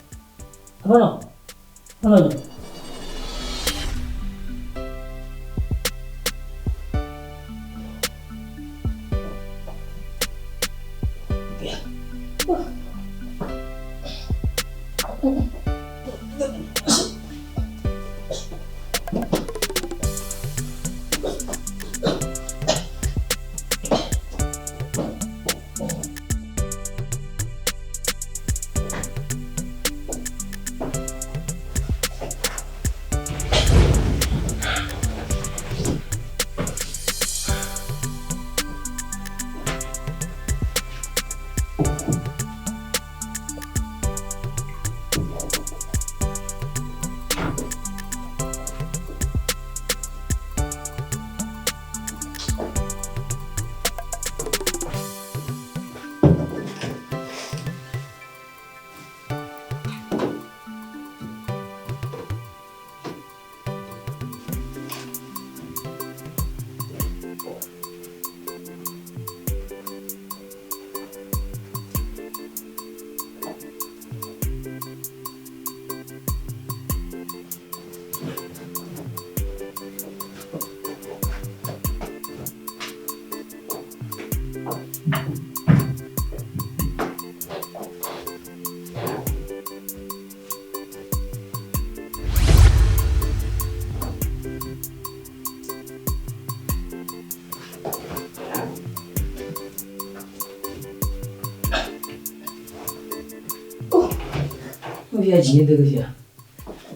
via dinheiro da via.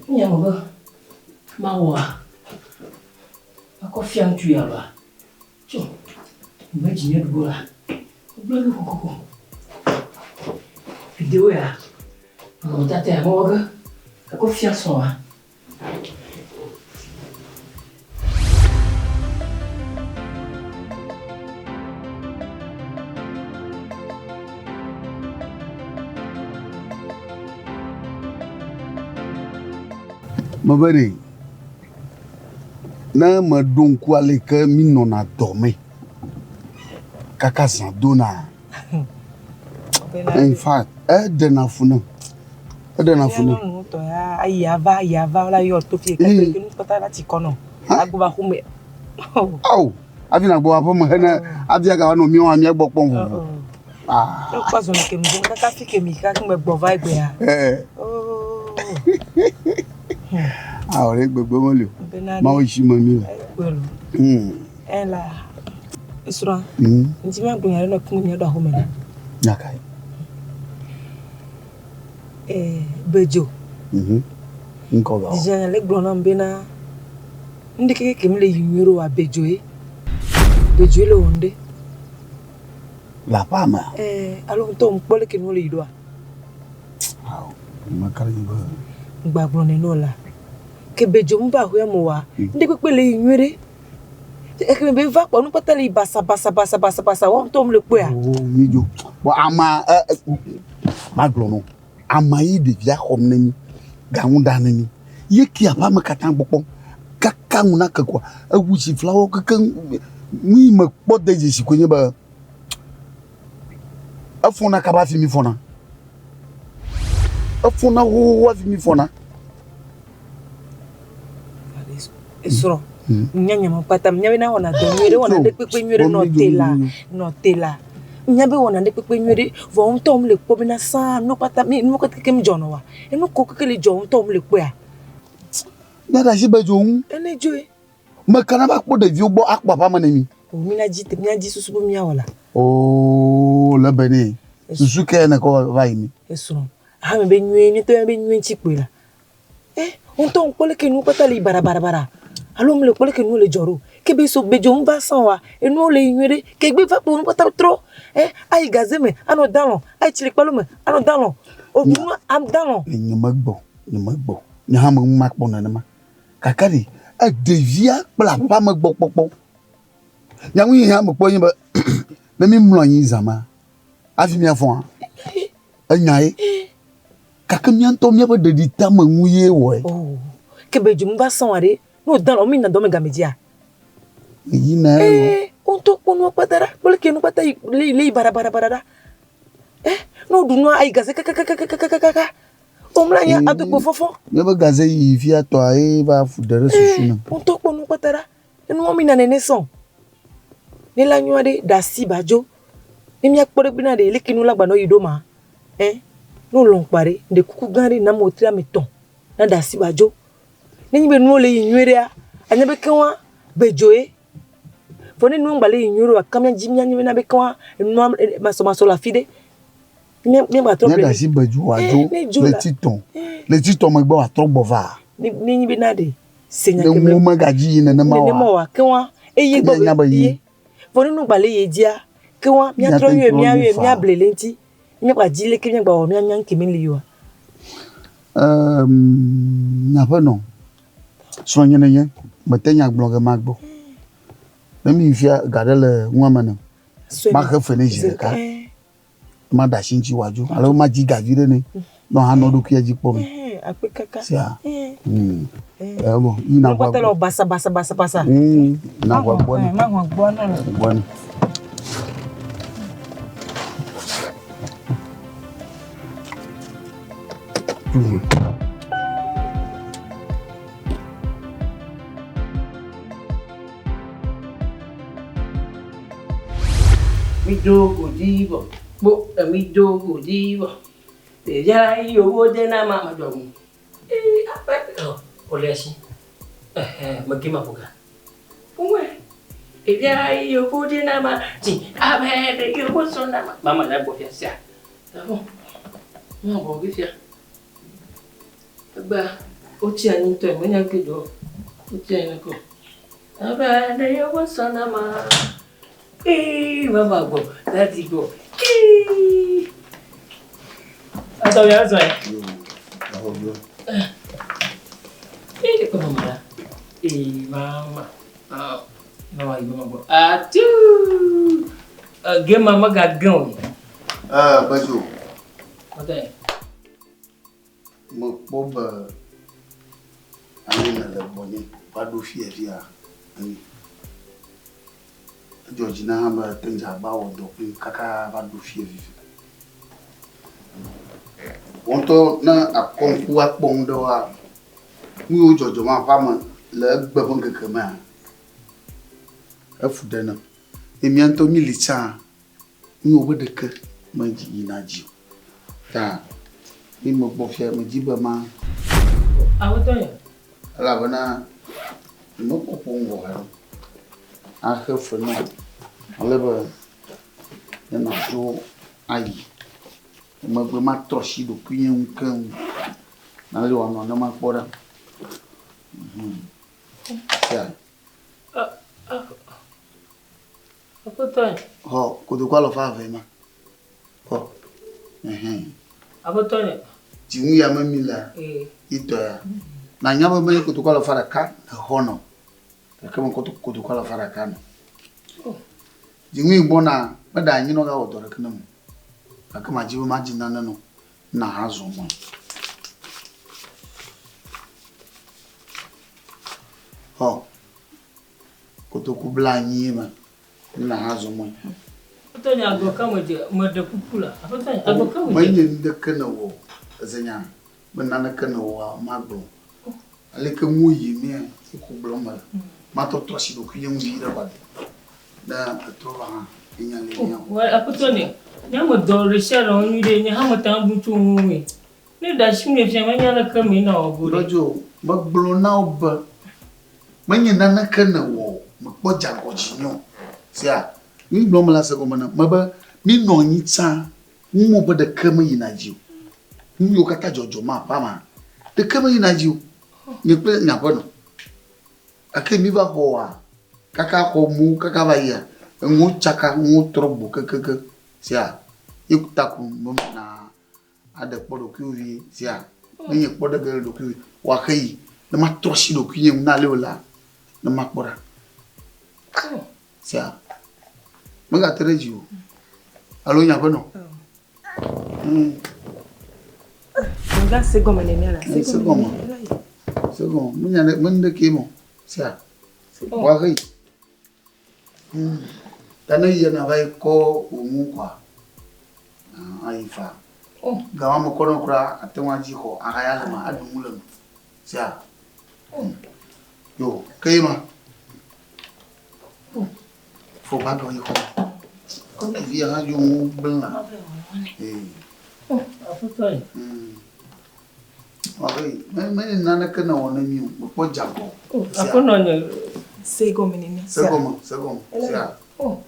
Minha mãe, maua, a confiança é lá. Tio, não é dinheiro do lá. O blog coco. Video é. Não tá até agora. A confiança lá. Mabari na madon kwale ka minona dorme kaka sandona in fact edena funa to ya ayava la yo to fi ka ke nu pata lati kono agba hume au avina gbo apo mo na abia ga no mi o ami egbo pon fu ah to pa zo na ke mbo kaka fi ke mi ka ke me gbo vibe ya oh ah ore gbogbo mo le ma o si mo mi ela isura nti ma gbo yare na ku mi do ahome na yakai bedzo nko ba dijan le gbo na mbena ndi ke mi le yiro wa bedzo le onde la pama alo to mpo le ke mi le yiro ah makari ba gbagbo ni no la ke bedzo mba ho emo wa ndi pepe le yinwere e ke be va po nu pata le basa won to mle pe a oh mijo bo ama maglo no ama yi de via homnani gaunda nani yeki apa makatan popo kaka nguna kakwa awuchi flower kaka mi ma podde je sikonye ba afuna kaba fi mi fona afuna wo fi mi fona isro nyanya mapata mnyabe na wona donwere wona de pepe nywere no tela nyabe wona de pepe nywere vo ntom le po bina sa no pata mi no ko kekem jono wa enu ko kele jo ntom le po ya na da jibe jo un ene joe makana ba po de vi ogbo akpa pa manemi o mi na ji susu bo mi awala oh la bene susu ke na ko vai mi isro ha me be nwe ni to be nwe nchikwe la ntom ko le ke nu pata le bara alom le pole ke nous le joro ke be so bejo mba san wa e nous le yinwere ke gbe fa po pata tro ai gazeme ano dalon ai chile palome ano dalon o nu am dalon ni magbo ni ha mo makpo na ma kakari e devia pla pa magbo popo nyawu yi ha mo po yin ba na mi mlo yin zama afi mi afon anyai kakamian to mi ba de dita manwuye wo oh ke bejo mba san wa re no dan o mi na do me gamedia yi na on to kono patara bole ke no pata le bara no du no ai gaze kaka o mla ya adu ko fofo me ba gaze yi fi ato ai ba fudere susu na on to kono patara no mi na nene son ni la nyode da si bajo ni mi akpore bina de le kinu lagba no yido ma no long pare de kuku gari na mo tira meton na da si bajo ni be no le yinwere a anya be kanwa bejoe foni no ngba le yinwere wa kamya jimnya nyi na be kanwa no maso la fide ni ba trop le si bejo wajo le titon me gba wa trop bova ni be na de senya ke mo magaji na ma wa kanwa eye gbo ye foni no ngba le ye dia kanwa mi atro yue mi ablele nti ni ba jile ke mi gba o mi anyan ke mi liwa na pa non sonya nyen batenya blog magbo nami fia gadele nwamana ma ka fene jireka ma da shinchi waju alo ma ji gavire ni no ha no do kia ji po mi apekaka sia bon ina gwa telo basa na gwa boni ma gwa na boni do godibo. Bo mi do godibo. Deja io vode na mama domu. Apa oh, oleh si. Magima buka. Uwe. Deja io vode na mama. Ji, abe io voso na mama. Mama na bo fia sia. Tahu. Mama bo fia. Ba, o ti ani to e mo nya gbedo. O ti ani ko. Abe io voso na mama. Mama go. Daddy go. Atau ya saya. Mama. Mama. Mama ibu mama. Aduh. Game mama gagal. BEDZO. Ada. Mo boba. Ani na le bonye. Padu fia. Ani. Georgina hamba tenja bawo do kaka padu fia vivi. Wonto na akonku akpon do wa mi o jojo ma fama le gbebon keke ma afude na emi anto milicha mi o bedeke ma ji na ji ta mi mo bo fia ma ji ba ma Apa ya? ala bana no ko pon wo ha a hefu na aleba na jo ayi ma troshi do kunye unkan na le wa no ma pora ya Apa tuh? ho ko do kwa lo fa ve ma ho Apa tuh ya? jimu ya mamila ito ya na nyaba me ko do kwa lo fa ka hono kama ko do kwa lo fa ka no jimu ibona bada anyi no ga odore kana mu akama jibu majina no na hazo mo ho kutoku blanyi ma na hazo mo Apa tuh ya? Agak kamu je, mada pupula. Apa tuh ya? Agak kamu je. manye de kana wo azanya banana kana wo magbo aleke muyi me ko bloma ma to trosi do kuye mu ira ba da to ba inya le nya Apa tuh nih? Nya mo do reshare on yude nya ha mo tan buntu mu. Ni da shi ne fi manya la kami na ogo. rojo magbo na oba manye nana kana wo mo jango chinyo sia ni bloma la se ko mana maba mi no nyi tsa mo ba de kama yina jiu ni yo kata jojo ma pa ma de kama yina jiu ni pe nya bono ake mi ba ho wa kaka ko mu kaka ba ya ngu chaka ngu trobo keke sia ikuta ku mo na ade podo kuvi sia ni podo ga do kuvi wa kai na ma troshi do kuye na leola na ma pora sia maga terejiu alo nya bono Nga segoma ne mela. segoma munya ne mende kimo sia wa kai tana yana vai ko umu kwa aifa gawa mo kono kura atenwa jiko akaya ma adumulo sia yo kaima fo ba do yiko ko via ha yo mu bla Apa tuh ya? okay me nana kana wona mi ko jago Apa nanya? Segoma ne ne. segoma sia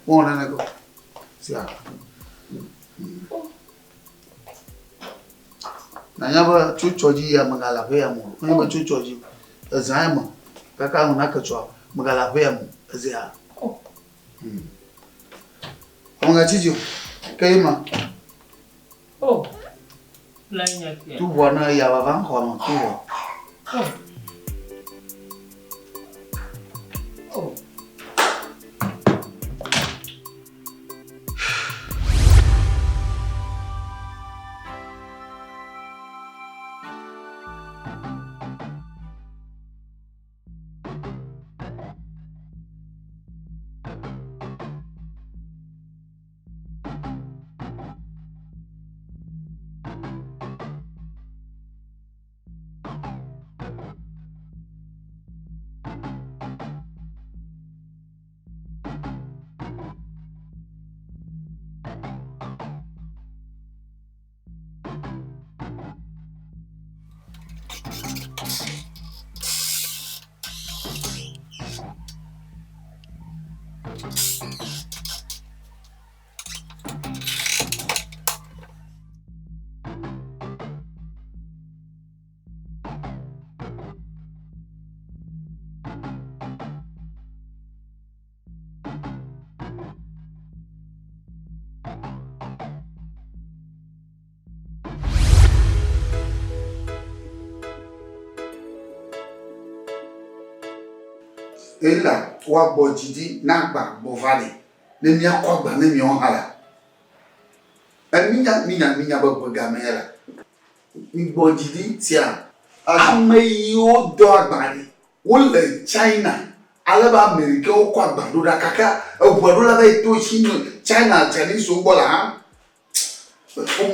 wona na ko sia na nyaba chuchoji ya magala pe amu nyaba chuchoji azama kaka unaka chwa magala pe amu azia onga chijo kaima Oh. Lainnya ya. tu bwana ya baba kwa tu Oh. Et là, wa bojidi na gba bovale. Ne mi akwa gba ne mi on hala. Minya ba gamela. Mi bojidi tia. Ameyo do agbani. Wole China. Alaba America o kwa gba do da kaka. O gba do la ba to China Chinese so bola ha.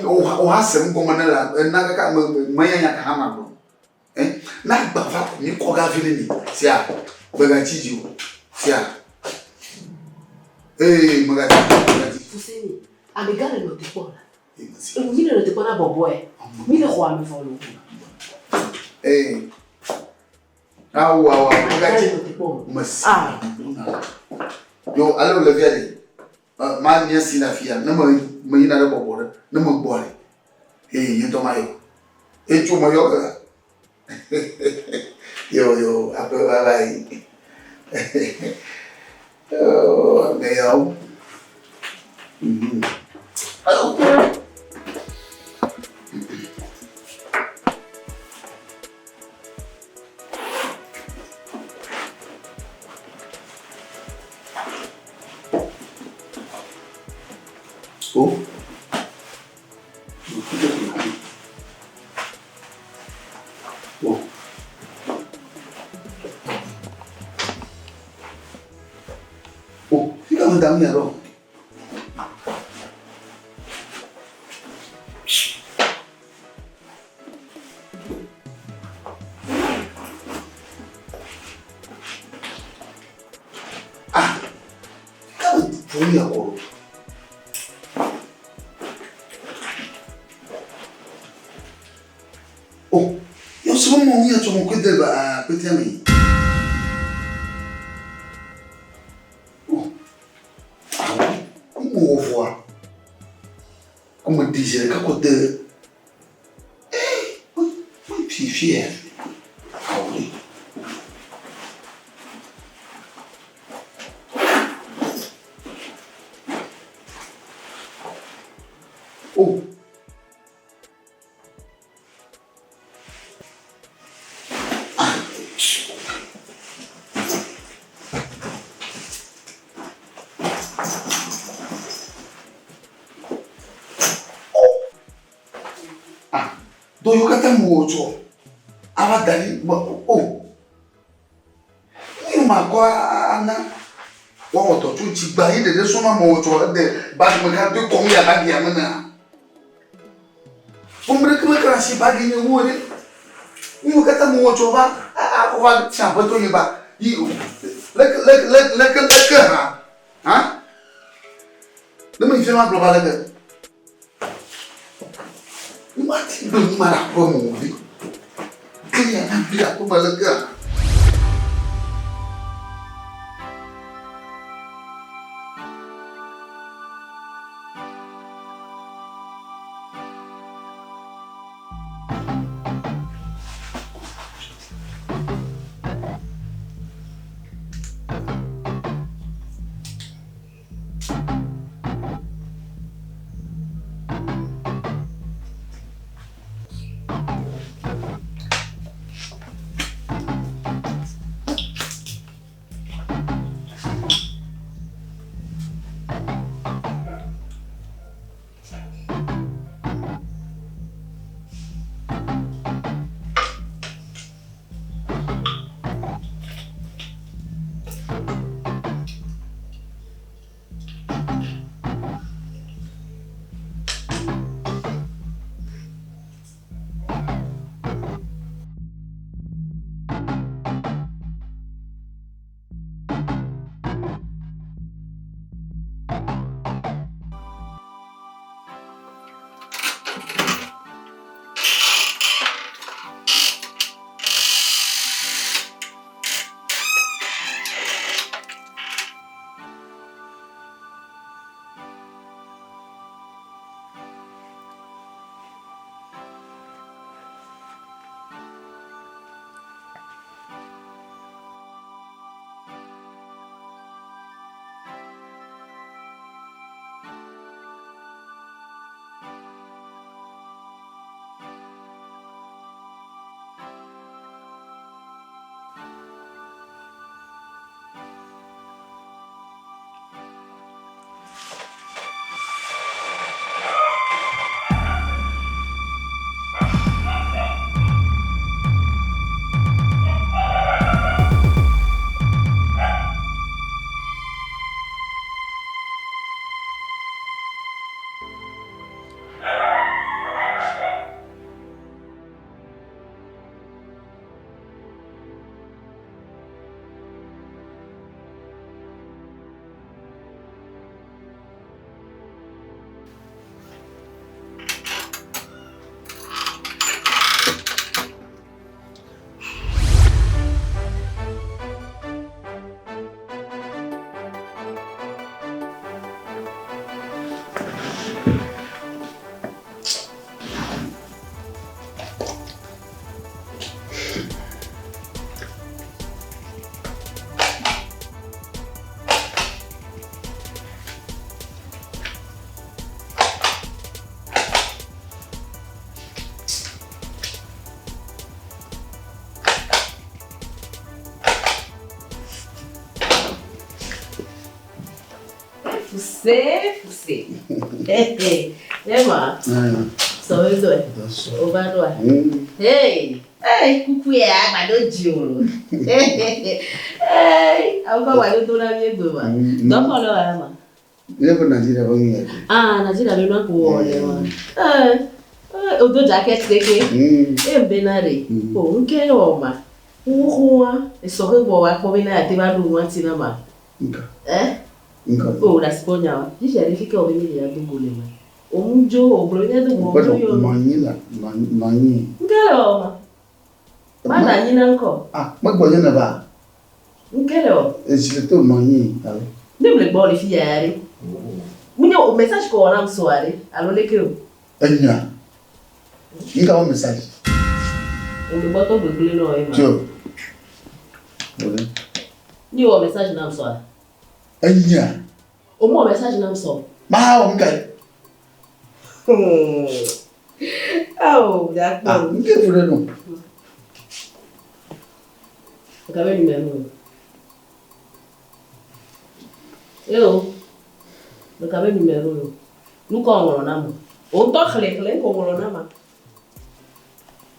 O ha sem ko manela na kaka manya ka ha ma bro. Na gba fa ni ko ga vile ni tia. Bagachiji tia. Magati. Fousseni, amegale no te pona. Mine no te pona boboe. Mine kwa me follow. Wow, magati. Mas. Yo, alo le viale. Man nia sina fia. Na mo ina le bobore. Na mo bore. Yento mayo. Echu mayo. Yo, apa bye. Oh, meu. Oh. Fica mandando dinheiro. Fica mandando oh, eu sou uma minha de uma coisa da PT. Como dizer que acontece? Muito fiel. Oh. Do you get a mojo? Ava dali oh. Ni ma kwa ana. Wa oto tu ti gba yi de so ma mojo de bag me ka de ko ya bag ya mana. Umbre que me kan si bag ni wo ni. Ni get a mojo ba a wa champa to ni ba. Yi lek ha. Ha? De me fema global de. Mati belum marah kamu di. Kaya nanti aku balaga. Fousseni. Emma. Só eu dois. O Badoa. Ei, coucou é água do Juro. Ei, agora vai do na minha doma. Não falou Emma. Leva na gira bangi. Na gira não pode, mano. Eu dou jaquete daqui. Benare. Pô, não quero uma. Rua, só que boa, como na te vai do antes na ma. Oh, das ponha. Diz ele fica o menino do gole, mano. Jo, o problema do mundo yo. Manila. Ngelo ma. Mana ni nanko. Magonya na ba. Ngelo. Esse to mani. Nem le boli fiare. Minha o mensagem ko na msoare. Alo le kiro. Enya. Inga o mensagem. O me botou do gole no aí, mano. Ni o mensagem na msoare. Enya. O mo mensagem na msoare. Ma o ngai. Oh, d'accord. O que foi não? Acabei de me eu acabei de me nunca ngolo namo. O to khle ko ngolo nama.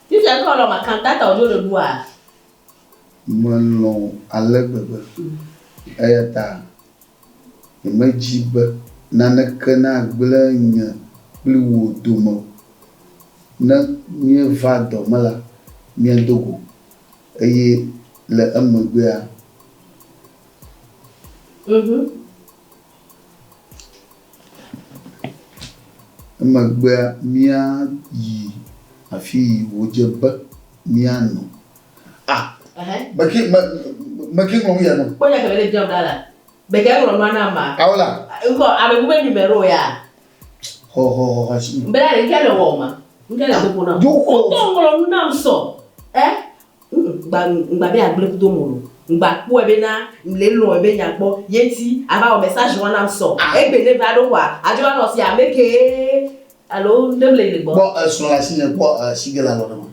Tu viens quand on m'a cantata au jour de bois. Mano alebebe. Ayata. Imajiba nanakana glanya bliwo domo. Na mi va domala mi ndogo. Eye le amgbea. Amgbea mia yi afi wojeba miano. Maki ngom ya no. Ponya ka bele jam dala. Beke ngom mana ma. Awla. Ngo abe gube numero ya. Ho. Mbela le kele woma. Ngele to pona. Joko. To ngolo namso. Ngba be agle ku to molo. Ngba ku ebe na le lo ebe nyagbo yeti aba o message wan namso. Egbe ne ba do wa. Ajo no si ameke. Allo ndemle le gbo. Bo so la signe bo sigela lo no.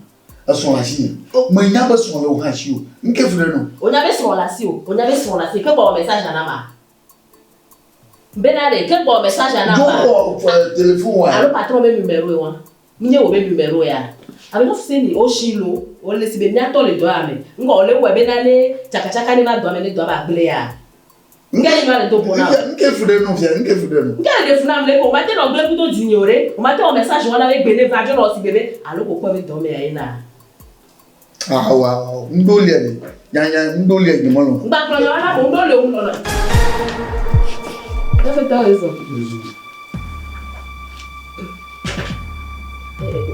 Ason la signe. Mais nya ba son lo ha shi o. Nke fure no. Onya be son la si o. Onya be son la si ke bo message na ma. Benare ke bo message na ma. Joko téléphone wa. Allo patron be numéro wa. Minye wo be numéro ya. Abi no Fousseni o shilo o le sibe mi ato le do ame. Ngo le we be na le chaka ni ma do ame le do ba gle ya. Ngani ma le do bona. Nke fure no fia, nke fure no. Ngani le funa mle ko ma te no gle ku to dignore. O ma te o message wana we gbele va jo no si bebe. Allo ko ko be do me ya ina. Wow. Ndoli ani. Nyanya ndoli ani mo no. Ngba kro na mo ndoli o no. Ça fait raison.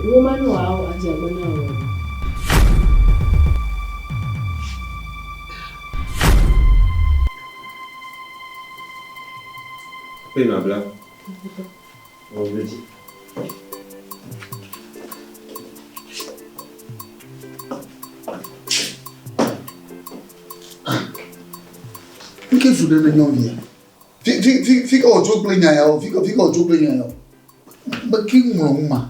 Woman wow, ajabana wo. Oui, ma blague. On me dit. Nke fure no nyovia. Fica o jogo plenya ya, fica o jogo plenya ya. Ba ki ngoma.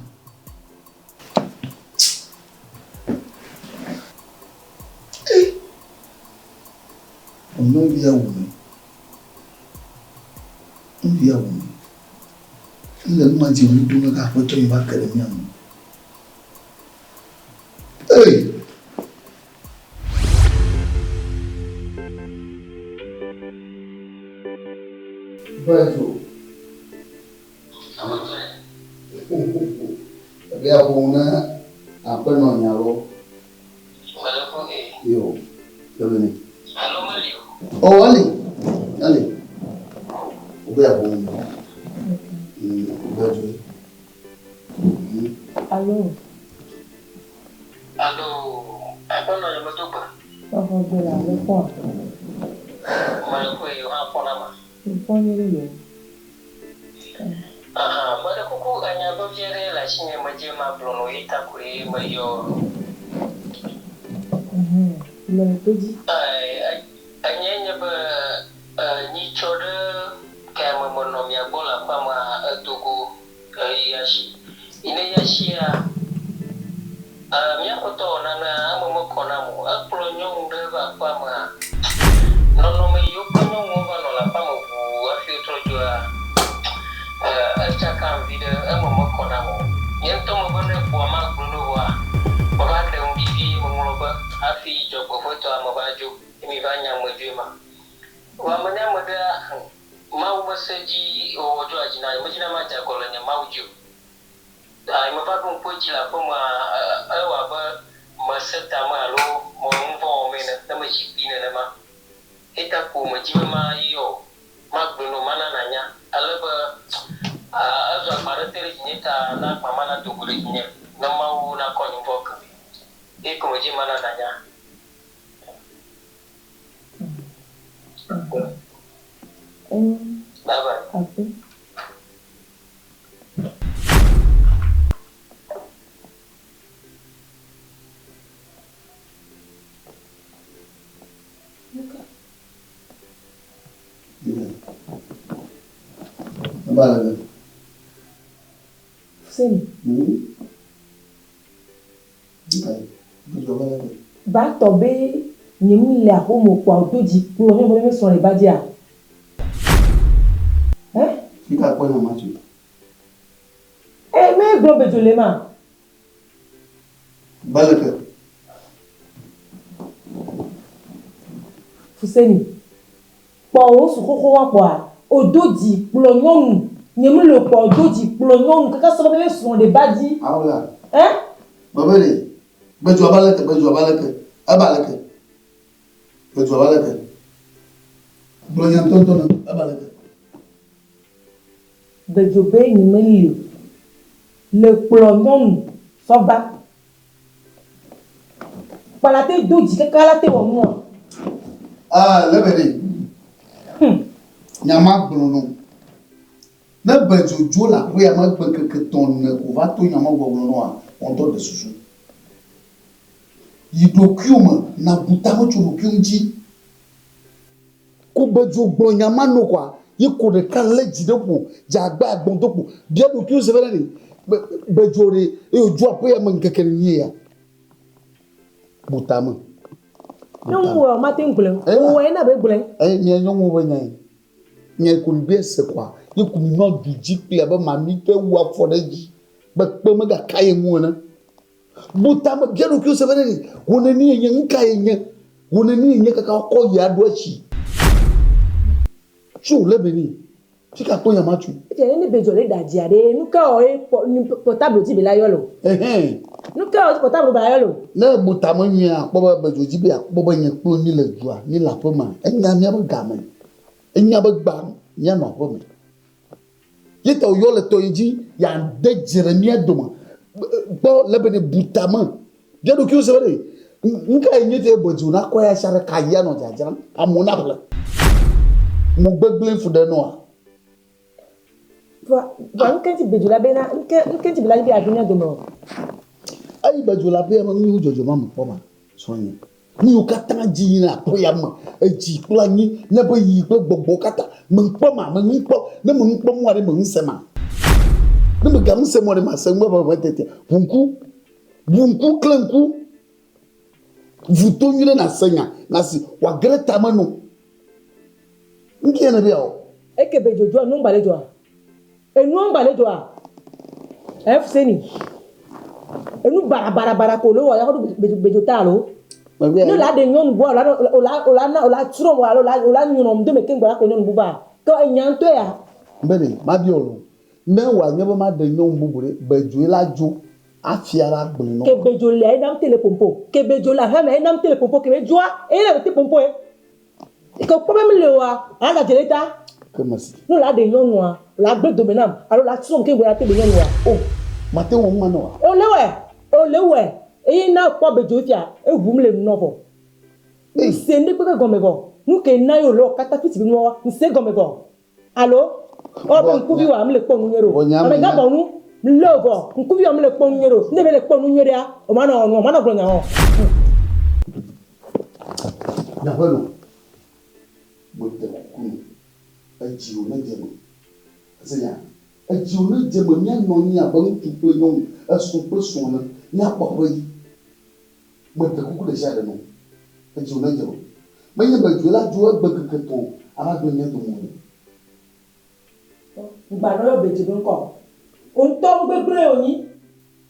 Não via homem. Não via homem. Ele não mais tinha muito na capa de vaca da minha mãe. Ei! BEDZO. Dia bunga apa namanya lo? Yo, coba ni. Oh Ali. Dia bunga. BEDZO. Alô. Apa namanya betul pak? Oh, gila, lupa. Mana kau yang apa nama? Lupa ni dia. Pada kuku hanya berjaya lah sini macam apa ita kui mayo. Mana tu ji? Hanya ni coda kayak memonom ya bola pama Togo yashi. Ini yashi ya. Mia koto nana momokona mu apolonyong de ba pama. Nono me yoko nyong ba no la pama bu afi trojo chaka video mo kona mo yen to mo bone bo ma gulu wa baba de ngifi mo ngoloba afi jogo foto amabajo mi banya mo jema wa manya mo da mau masaji o jo ajina mo jina ma ja kolonya maujo ai mo ba ko poji la ko ma wa ba masata ma lo mo mvo me na mo jipina na ma eta ko mo jima yo ma gulu mana nanya alaba azo aparetere jinita na mama na tugure jinya na mau na konyo boka e ko je mana nanya baba okay. Bala. Fousseni. Bala. Ba tobe nyemu le ahomo kwa odoji pro ne mo me so le badia. Fica kwa na macho. Me gro bejole ma. Bala ke. Fousseni. Po o su koko wa kwa odoji pro nyonu nyemu le po odoji pro nyonu kaka so me so le badi. Awla. Babere. Bejo abaleke. Abaleke. Bejo abaleke. Blonya tontono abaleke. Bejo be ni meli. Le pro nyonu so ba. Palate doji kaka la te wo mo. Lebere. Nyama gbono. Na bejo jo la ko ya ma gbe keke ton ko va to nyama gbono on to de susu. Yidokiuma na butamo chulukiumji ko bejo gbo nyama no kwa yiko de kan leji de po jagba agbon to po bia dokiu se bele ni bejo re e oju apo ya man keke ni ya butamo no wo ma te ngule wo e na be ngule mi enyo wo nyan nye ko bi se kwa yiko mi no duji pe aba mami ke wu aforeji be pe me ga kai mu na butama biano kyo sebele wonani yenye nka yenye wonani yenye kaka ko ya do achi chu lebeni fika ko ya machu je ni bejo le daji ade nuka o portable ti be la yolo nuka o portable ba yolo na butama nya po bejo ji be po nya klo ni le jua ni la po ma enya mi abagama enya bagba nya no po me yeta o yole to yiji ya de jeremia doma bo lebene butama jedo kiu sebele nka nyete boju na ko ya share kaya no jajara amuna bla mo gbegble fu de no va nkanti bejo la bena nkanti bila bi adunya do mo ai bejo la be ma mi jojo ma mo ma sonye ni o kata ji na po ya ma eji plani na bo yi gbogbo kata mo po ma mo po na mo po mo re mo nsema ne me gam se mo de ma se mo ba tete bunku klanku vuto nyule na senya na si wa greta manu nki na bia o eke bejojo no mbalejo a enu mbalejo a Fousseni enu bara ko lo wa ya ko bejo talo no la de nyon bo la turo wa la nyon de me kenga ko nyon buba to enyanto ya mbele ma bi olo na wa nyebo ma de nyon bubure bejo la jo afiara gbolo ke bejo le nam tele pompo ke bejo la ha me nam tele pompo ke bejo e le te pompo e ko problem le wa anga jeleta comment si no la de nyon wa la gbe do menam alo la turo ke boya te be nyon wa o mate won ma no wa o lewe e na po bejo fia e bum le no bo ni se ni pe go me bo nu ke na yo lo kata fiti bi no ni se go me bo allo o be nkubi wa am le po nu nyero o be ga bo nu logo nkubi wa am le po nu nyero ne be le po nu nyero ya o ma na gro nya ho na bueno bote ku aji o na jemo asenya aji o na jemo nya no nya ba ntu pe no asu pe so na nya kwa ba yi bote ku de sha de no aji o na jemo manya ba ju la ju ba ke to ara do nya do mo Ngbaroro beji nko. Onto gbegbre oni.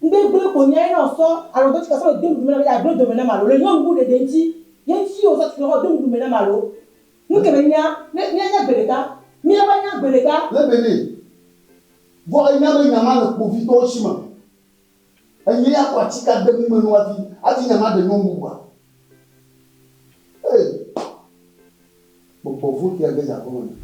Gbegbre ko nya ina so aro to ti ka so de mu na ya do me na malo. Le yo ngu de denji. Yenji o so ti no do mu na malo. Mu ke nya nya bereka. Mi aba nya bereka. Le bene. Vo ina be nya ma le povito shima. Enyi ya kwa chika de mu no ati nya ma de no mu gba. Eh. Pour vous qui avez la commande.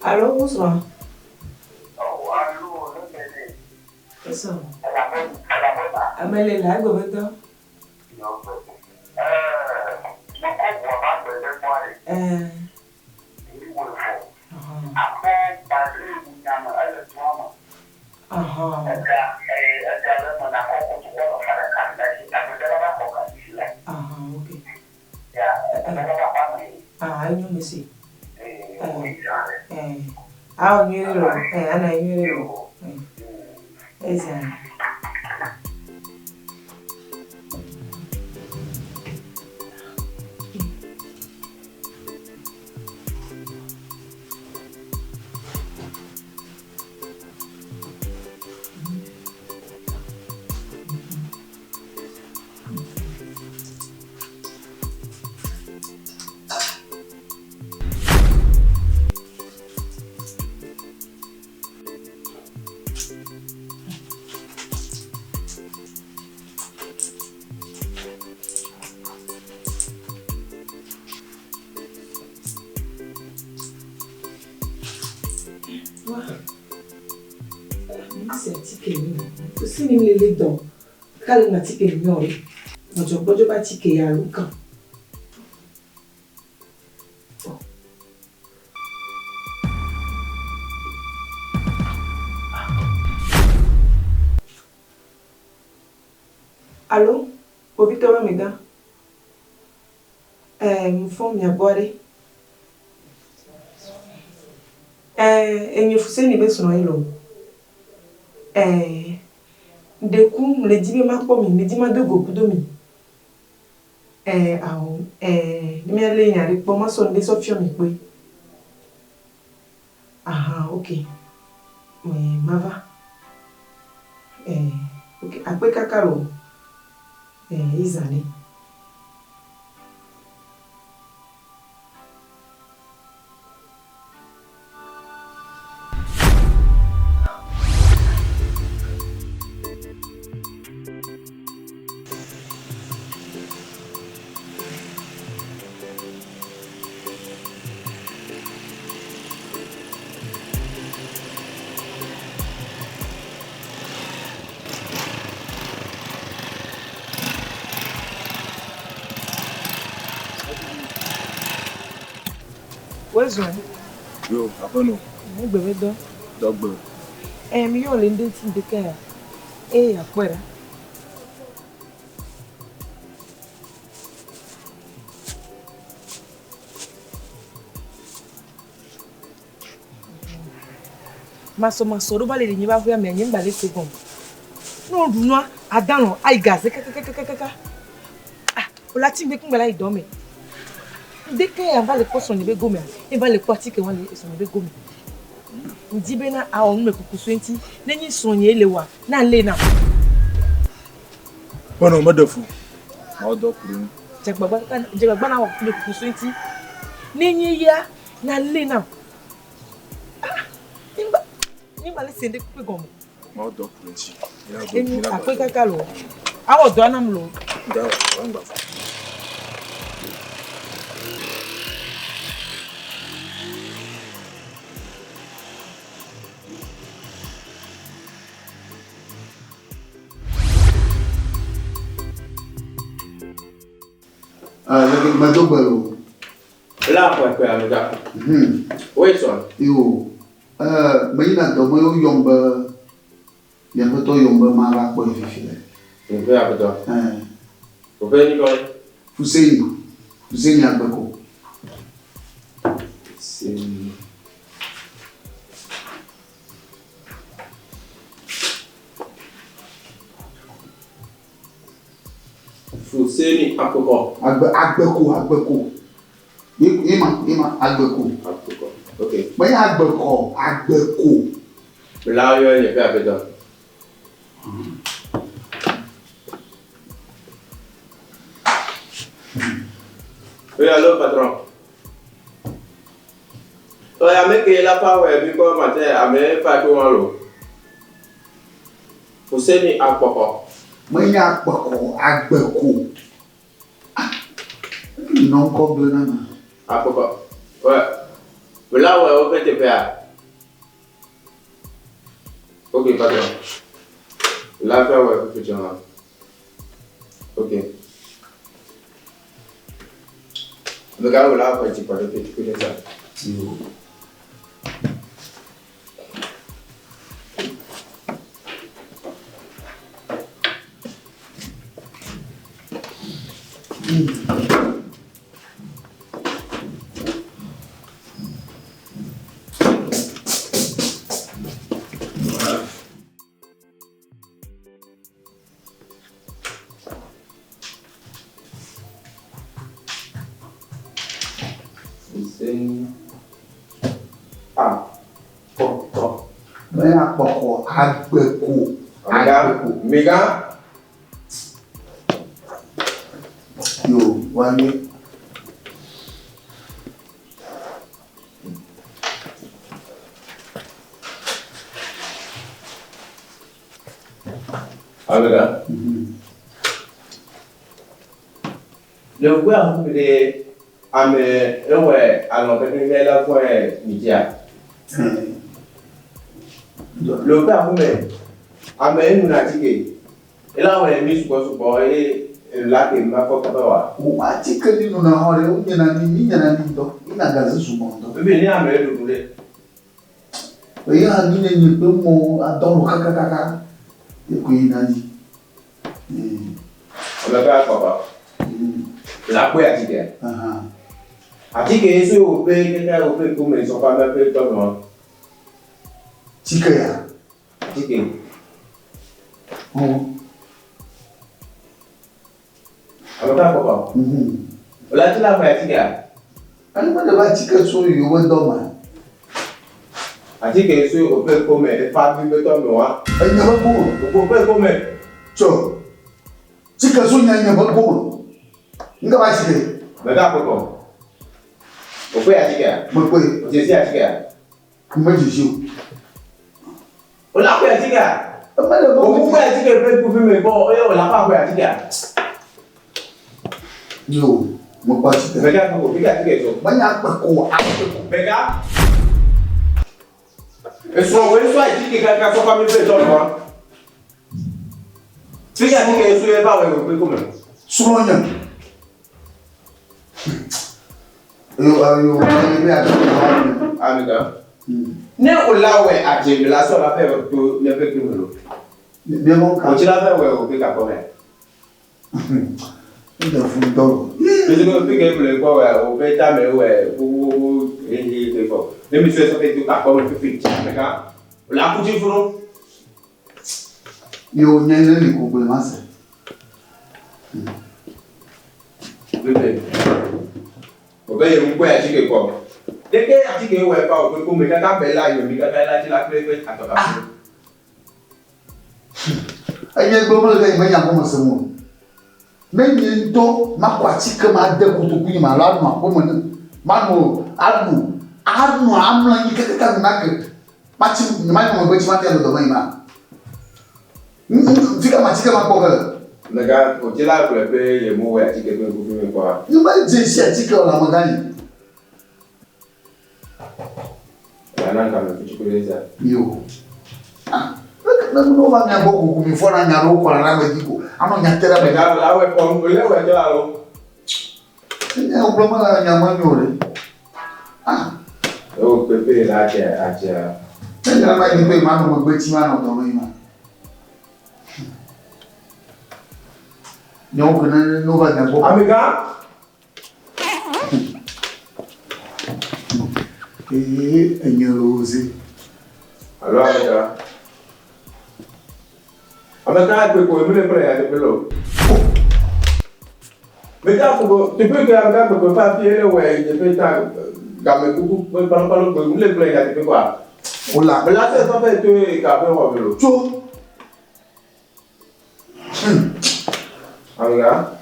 Allô, bonsoir. Oh, allô, bonsoir. Amele là, gobeto. Ah, nyero, ana nyero. Esa. Fousseni me lele don. Kale na tike mi ori. Mojo ba tike ya lukan. Allô? Ovito wa mega. Mfo mi abore. Enye Fousseni be sono ilo. Deku me dibe makpo mi di ma dogo kudo mi. Ahun mi ale yan ri po ma so nde so fio mi pe. Aha, okay. Mava. Okay, ape kakalo. Izani. Where's one? Yo, abano. Bebedo. Dogbo. Mi yo le ndeti de ka. Apera. maso do ba le ni ba fu me nyi ba le second no du no adanu ai gas kaka ah o la ti me kun bela ido me dès que on va le poisson ni be gomi il va le parti que on le son be gomi ndi be na a on me kukusu enti na nyi sonye lewa na le na Bono madofu ma do kuru jegba na wa le kukusu enti ni nyi ya na le na nimba le sende pe gomo ma do kuru enti emi ape kaka lo awo do anam lo da wanga Lagi mato baru. Là quoi amiga. Oui son. Yo. Mấy lần tôi mới dùng bờ giờ tôi dùng bờ mà bạc bơi phi này. Mình phải làm đó. Có phải như vậy? Fousseni là bờ cổ. Fousseni akoko. Agbeko. Ima agbeko. Ok. Mấy agbeko. Là il y a pas dedans. Oui, allô patron. Toi, avec la power, puis comment matin, avec pas tout en l'eau. Fousseni akoko. Mấy agbeko. Non complètement. Akoko. Ouais. Là ouais, on peut te faire. Ok, patron. Là, faire ouais, faut que tu en as. Ok. Le gars, là, après, tu peux faire ça. Agbeko. Méga. Yo, wale. Amiga. Le gouvernement de ame ewe alors que tu es là pour média. Le père vous met ame nous a dit que et là on est mis sur et là que m'a pas capable. O atika ni no na hore o nyana ni ndo ina gaze sumondo. Bebe ni ame do kule. O ya ni ni pe mo adoro kaka. E ko ina ni. On va faire papa. La quoi a dit que a dit que ce au pays comme ils sont pas même fait comme tika ya dit que on va faire papa. La tu la quoi a dit que ani ma de ba tika so yo wendo ma a dit que ce au pays comme les familles de toi moi anya ba ko au pays comme cho tika so nya ba ko nga ba tika mais là papa au pays a dit que mo ko je sais a dit que ma jiju on l'a quoi a dit que ma le au pays a dit que pour me bon on l'a pas quoi a dit que yo mo ba tika mais là pour pays a dit que ba nya agbeko mais là et soit ouais soit il dit que quelqu'un soit pas mieux fait toi moi tu sais a dit que ce est pas ouais au pays comme suronya yo ni be ado amiga ne o la we a je la so la faire to ne pe kimi lo bien mon o ti la faire we o pe ka ko me ndo fundoro pe se ko pe ke le ko we o pe ta me we o e pe ko ne mi se so pe tu ka ko me pe fi me ka La couture furo. Yo nyanya ni ko gbe ma se. Bébé. Obe ye mpo ya chike ko. Deke ya chike we pa o pe ko me kaka bella yo mi kaka la ti la pe atoka. Aye gbo mo le me yan ko mo se mo. Me ni ndo ma kwa chike ma de kutuku ni ma la ma ko mo ni. Ma no adu amla ni kaka na ke. Ma chi ni ma ko mo gbe chi ma te lo do mai ma. Fica ma chike ma ko ga. Naga o ti la ko pe ye mo we chike pe ko fi me ko. Ni ma je si chike o la mo gani. Ya na ka me chike le za. Yo. No va nya boko ku mi fora nya ro kwa na ba diko ama nya tera ba Naga la we pon ko le we jo la lo. nya o bloma la nya ma nyore O pepe la a nya ma ni pe ma no gbe ti ma no do mi ma nyo ko na no va nya boko amiga nya rose alors amiga Amiga pe ko me le pre ya de pelo. Mais là, tu peux que amiga pe ko papier ouais, je peux ta game kuku pe palo pe me le pre ya de quoi. Ola. Mais là c'est ça fait que ka pe ho velo. Cho. Amiga.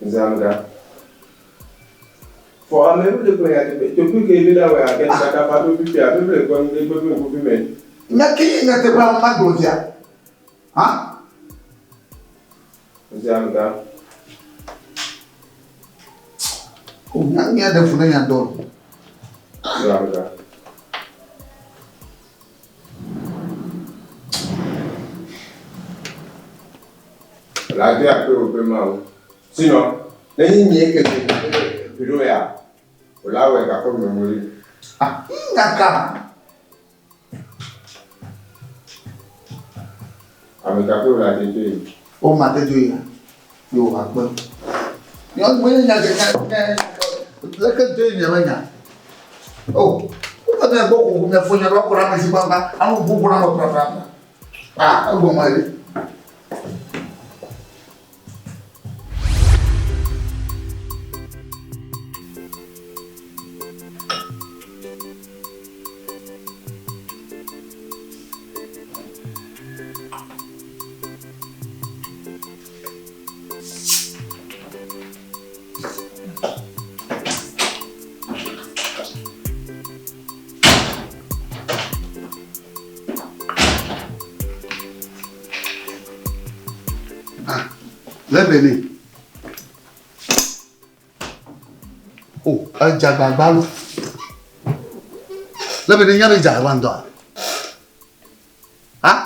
Amiga. Pour amener le pre ya de tu peux que il là ouais, à quel ça pas de pipi, à le ko ni pe ko fi Nya ki nya te pa ma glofia. Ha? Amiga. O nya de funa nya do. Amiga. La vie a peu au peu mal. Sinon, les niais que tu bureau ya. Là ouais, ka comme mourir. Ah, nya ka. Amiga peu la tête. O ma te do ya. Yo akpo. Yo mo nya ke la ke do nya ma nya. Oh, o pa te boko ku me fo nya ro ko ra ma si baba, anu bu bu na mo pra. Ah, o ma ri. Lẹ́bẹ̀ẹ́ oh ajagbagba ló lẹ́bẹ̀ẹ́ yẹn lè jà wá ń dọ̀ ah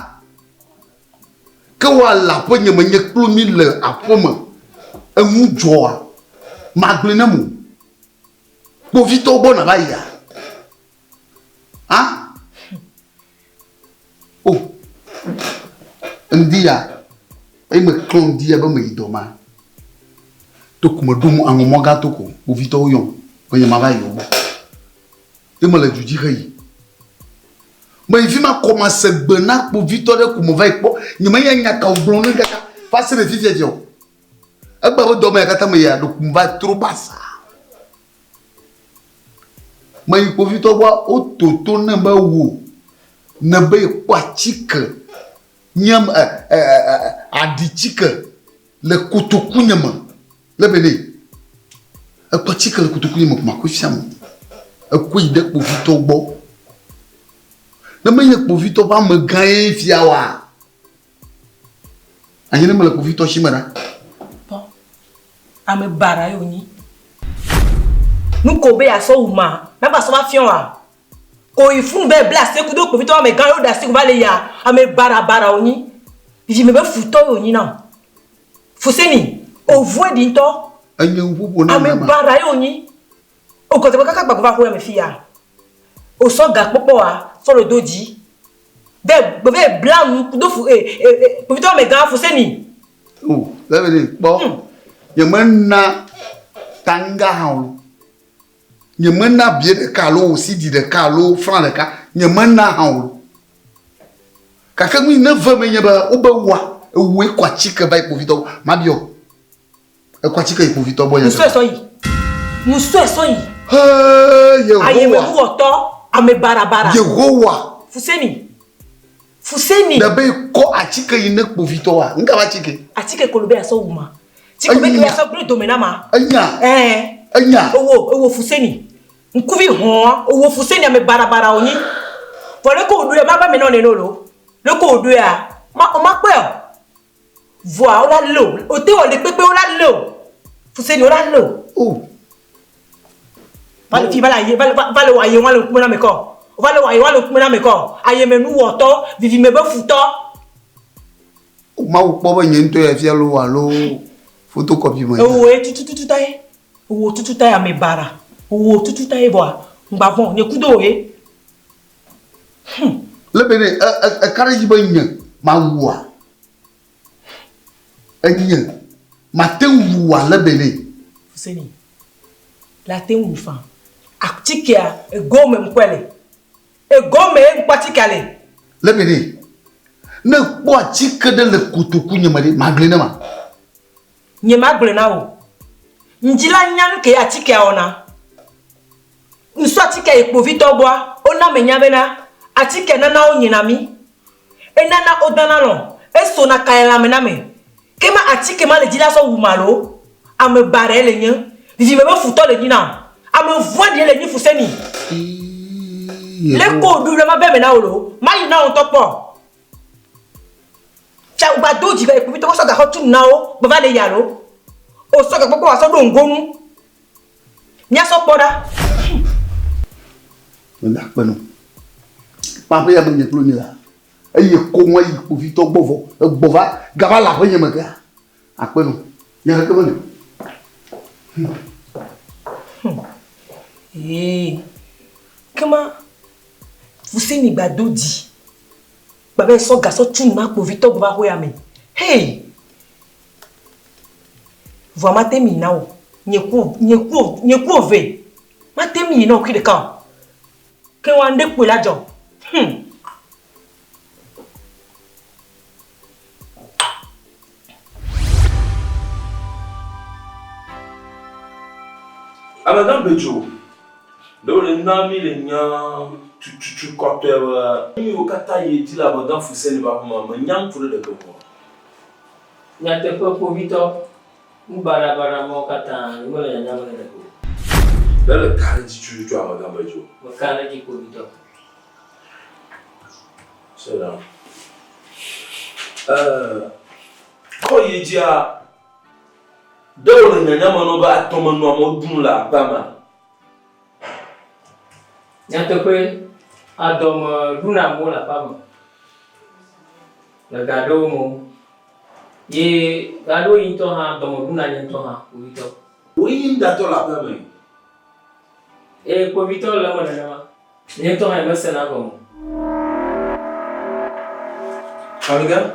kí wọ́n àlàpọ̀ yẹn mọ̀ yẹn kúrò mi lẹ̀ àpọ̀ mọ̀ ẹ̀mú jọ wa máa gbé náà mọ̀ kpọ̀fi tó gbọ́ nàbà yà ah oh ndí yà. Me clone dia ba me idoma to kuma dum an mo ga to ko o vito yon ko ye ma ba yo e mo la juji kai ma ifi ma commencer gbena po vito de kuma va ko ni ma nya ka ogbon ni ka face le fifi je o e gba bo do ma ka ta me ya do kuma va trop basa ma i po vito wa o toto na ba wo na ba kwa chika nyam adichika le kutuku nyama le bene akwa chika le kutuku nyama kuma ko fiam akwa ide ko vito gbo na menye ko vito ba me gan fiawa anyene me le ko vito shimara bon ame bara yo ni nu ko be aso uma na ba so ba fion wa ko ifun be blast ku do ko vito me gan yo da si ko ba le ya ame bara oni je me be futo oni na Fousseni o voix dinto anye ngubo na ame bara oni o ko te ba kaka gba ko fa ko me fia o so ga popo wa so le doji be blanc ku do fu ko vito me gan Fousseni oh la bene bon ye manna tanga hawo Nye mena bien de calo aussi dit de calo franc de cas. Nye mena haul. Kaka mi ne veut me nyeba obewa. Uwe kwa chika ba ipovito. Mabio. E kwa chika ipovito boya. Muso so yi. Muso so yi. Yehowa. Aye me woto ame barabara. Yehowa. Fousseni. Fousseni. Dabe ko achika ine povito wa. Nga ba chike. Achike kolube aso uma. Chike be ke aso gre domena ma. Anya. Anya. Owo Fousseni. Nkuvi ho, owo Fousseni ame barabara oni. Vole ko odu e ma ba me no ne no lo. Le ko odu ya. Ma o ma pe o. Voa o la lo. O te o le pepe o la lo. Fousseni o la lo. Oh. Vale fi bala ye vale wa ye wan lo kuma na me ko. Vale wa ye wan lo kuma na me ko. Aye me nu woto, vivi me be futo. Ma o po ba nyen to e fi lo wa lo photocopy mo. Owo e tutu tai. Owo tutu tai ame bara. Owo tutu tai bo. Ngba von nye kudo e. Le bene e karaji ba nyen ma wuwa. Anya. Ma te wuwa le bene. Fousseni. La te wufa. Aktikia e gome mkwele. E gome mpatikale. Le bene. Ne po chike de le kutuku nyemade maglena ma. Nyema glena o. Njila nyanu ke atikia ona. Nso atikia ipovito boa. Ona menyabena. Atikia nana o nyinami. E nana odana no. E so na kaela mename. Kema atike ma le jila so wumalo. Ame bare le nyen. Vivi me futo le nyina. Ame voie le nyi Fousseni. Le ko du le ma be mena olo. Ma yi na on topo. Cha uba doji ba ipovito so ga hotu na o. Ba le yalo. O so ga popo aso do ngonu. Nya so poda. Nda penu. Papa ya menye klo ni la. Eye ko won yi ipovito gbovo. Gbova gaba la penye mega. Apenu. Ya ke bonu. Comment Fousseni badodi. Baba so gaso tune ma povito ba hoyame. Hey. Voa matemi nao. Nyeku ve. Matemi no ki de kan. Ke wande pe la jo. Madame BEDZO, dans le nami le nya tu compteur ni o kata ye ti la madame Fousseni ba ma nyam pour de ko. Nya te ko povito bara mo kata mo le nya mo le ko. Dans le cas tu à madame BEDZO. Mo kana di povito. C'est là. Ko ye dia Dole nyanya mano ba atomo no amodun la bama. Nyante kwe adom duna mo la bama. La gado mo. Ye gado into ha adom duna into ha povito. Oui ndato la bama. E povito la mo na ma. Into ha mesena ko. Amiga?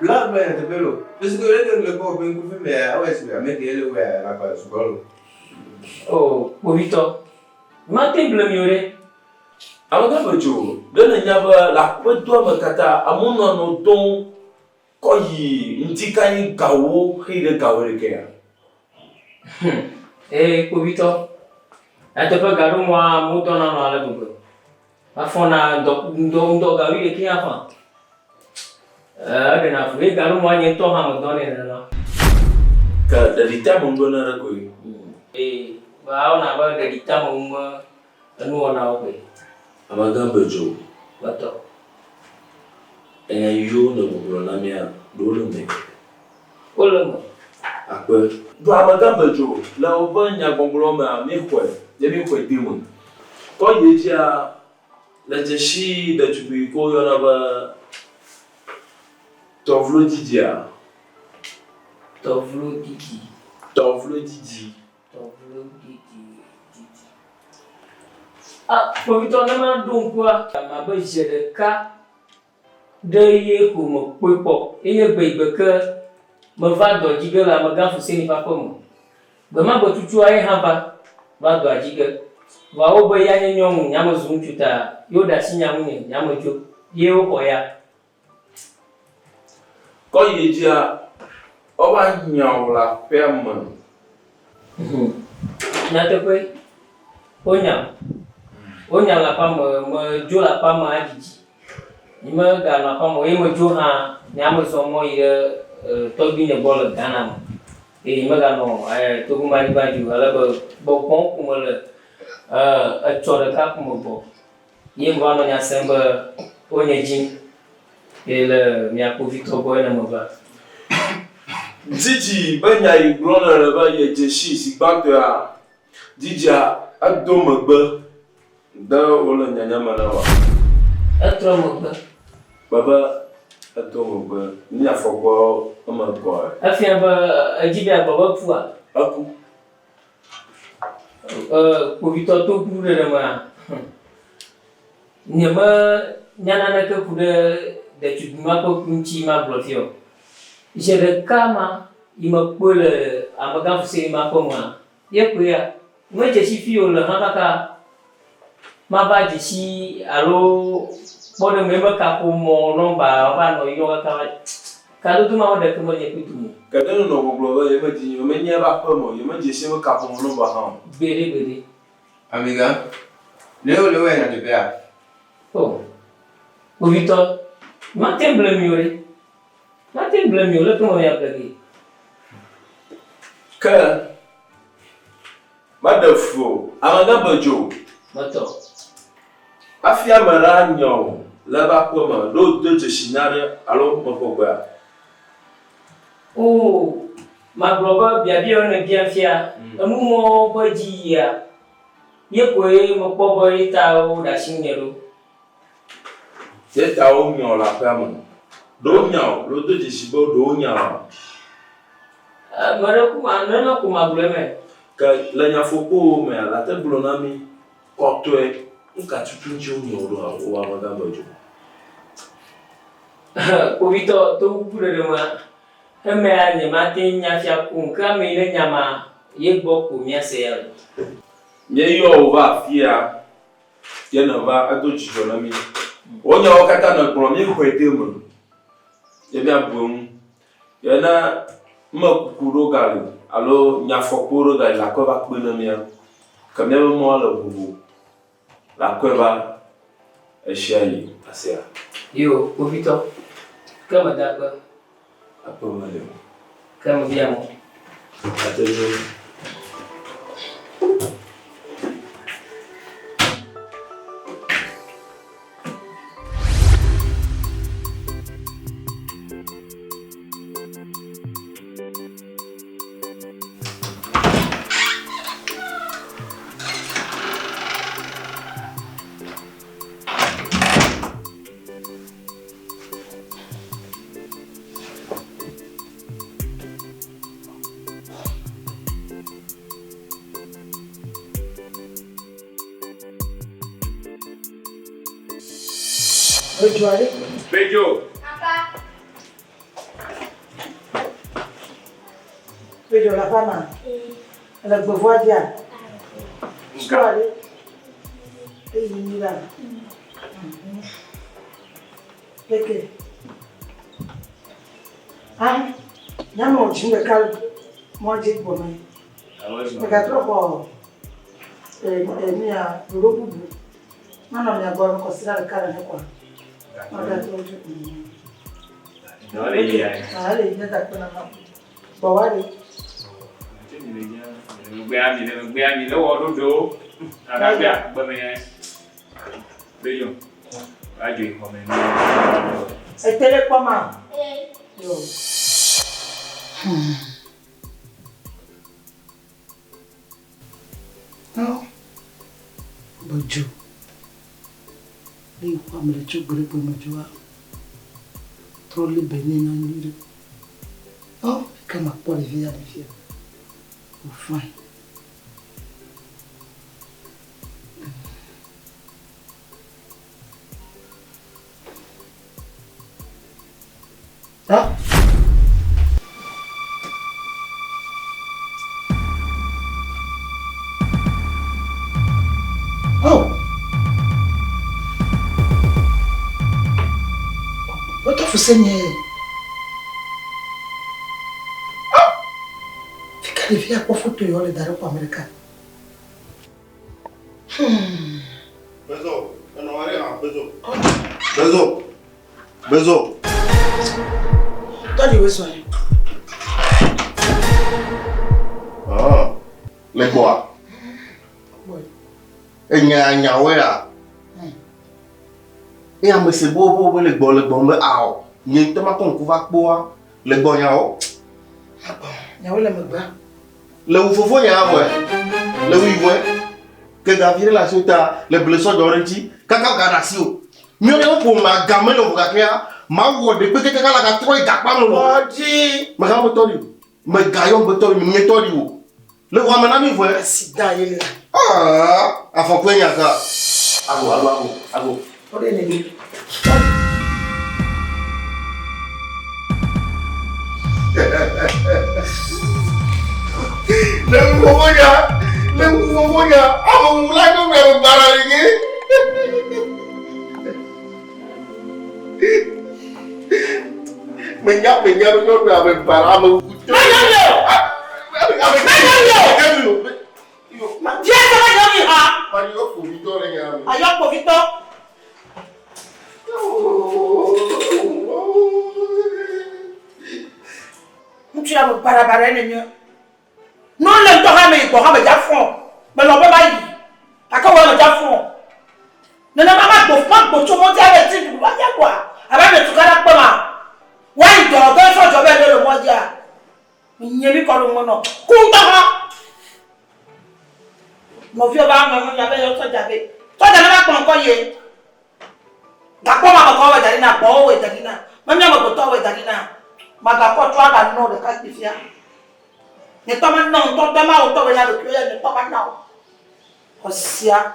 Là, ben, c'est bello. Parce que le corps peut vous faire, mais ouais, c'est bien, mais il est la base, oh, povito. Mate blamiore. Madame BEDZO, de nyaba la kweto makata amono no don koyi ntika ni gawo hile gawo rekea. Povito. Ate pa garo mo dona no ala bugo. Afona do gawi le ki afa. Ada na fwe garo mo nyen to ha mo done na. Ka dalita mo dona ra koyi. Ba ona ba dalita mo anu ona o pe. Madame BEDZO. Bato. Yo no mo na mia do lo me. Olongo. Akwe. Do Madame BEDZO, la oba nya gongolo ma mi kwe. Je mi kwe demon. Ko ye dia la jeshi da tubi ko yo na ba Tovlo Didia. Tovlo Didi. Tovlo Didi. Tovlo Didi. Ah, povito na ma don kwa. Ma ba jere ka de ye ko mo pepo. Eye gbe ke me va do jige la ma ga Fousseni papa mo. Be ma bo tutu aye ha ba do ajige. va au boya nyom nyamo zoom tuta yo da si nyamu nyamo jo ye o oya ko ye dia o ba nyaw la permanent na te kwe onya la pa me jo la pa ma adiji ni me ga la pa mo ye me jo ha nyamo so mo ye to bi ne bol Ghana mo e me ga no to ku mari ba ju ala bo kon ku mo le a chore ka ku mo bo ye mo no nya semba onya jin e le mi a ko Victor boy na mo ba Didi banya igrona le ba ye jeshi si bakto a Didi a do magba da wala nyanya manawa atro magba baba do magba ni afogbo o ma ko afia ba ajibia baba fua aku ko Victor to ku de ma nyama nyana na ka ku de tu ma ko kunchi ma blofio je le kama ima pole amaga Fousseni ma ko ma ye ko ya mo je si fio le hakaka ma ba je si alo bodo member ka ko mo no ba no yo ka do ma de ko mo ye ku tu ka de no go ba ye ma ji yo me nya ba ko mo ye ma je si mo ka ko no ba ha bere amiga leo na de bia oh o Victor ma temble miore le como ya plagi ka madafo amaga bajo mato afia mara nyo la ba ko ma do je shinare alo mo ko gba oh ma Hlɔ Biabia na biafia amu mo baji ya ye ko e mo ko boy ta o da shinero ye ta o nyo la pa mo do nyaw lo do je shibo do nyaw mara ku anana ku ma bleme ka la nya foko me la te blona mi ko to e nka tutunji o nyo lo o wa ga bajo ko Victor to ku de ma eme anya ma tin nya fia ku ka me le nyama ye gbo ku mi ase ya ye yo va fia ye na va ado jijo na mi o nya o kata na kro mi ko ete mo ye bia bom ye na ma kukuro gali alo nya fokoro gali la ko ba pe na mi ka me mo la bubu la ko ba e shayi asia yo ko Victor kama da ba apo ma le kama bia mo atejo BEDZO. BEDZO la femme. Elle a besoin de dire. Histoire. Et il y va. Ok. Ah, il y a mon chien de calme. Moi, j'ai pour moi. Mais quand tu vois, il y a le robot. Non, non, il y a bon, on considère le calme, quoi. No le ya. Ah, le ya ta kuna ma. Bawari. Gbe ami lo wo do. Aga bia gbe me. BEDZO. Ajo iko me ni. E tele kwa ma. Yo. No. Bojo. Ni kwa mle chugure kwa mjua. Troli benina nire. Oh, kama kwa via de fia. Enfin. Ah. Fousseni. Fica de via kwa foto yole dare kwa Amerika. Bezo, no vale nada, Bezo. Bezo. Bezo. Todi weso aí. Ah. Legoa. Enya wea. E a me se bo le gbo me ao. Ni to ma kon ku va po le gbo nya o. Nya wele me gba. Le wu fofo nya we. Le wu iwe. Que Gabriel la suta le blessure d'orenti kaka garasi o. Mi o le po ma game lo ga kia ma wo de pe kaka la ga tro ga pa mo lo. Odi. Ma ga mo tori. Ma ga yo mo tori mi tori o. Le wa mana mi voye accident yele. Ah, afọ kwenya ka. Ago. Ode ne ni. Le mwonya. Amo mula ko me bara ni. Menya ro me ame bara amo. Tu as me parabaré ne non le temps mais pour me jafon mais l'on peut pas y à quoi me jafon ne pas tout le monde avec tu vas bien quoi avec le tout là pas mal ouais il doit faire ça je vais le mois dia il y a pas le monde content mon vieux va me avait autre j'avais toi tu n'as pas encore y d'accord ma ko wa dalina bo we dalina mami ma ko to we dalina ma ga ko twa ga no de ka tifia ne to ma no to ma o to we na de ne to ma na o sia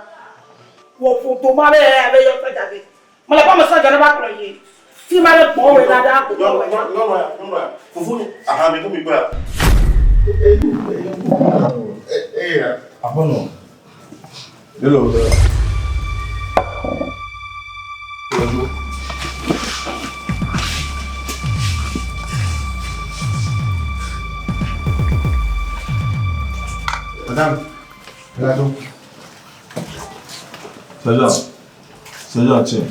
wo foto ma le ave yo to jabe ma la pa ma sa ga na ba ko ye fi ma le bo we da ko to we No fufu aha me ko mi gba Abono. Hello. Madame, regardons. C'est gentil.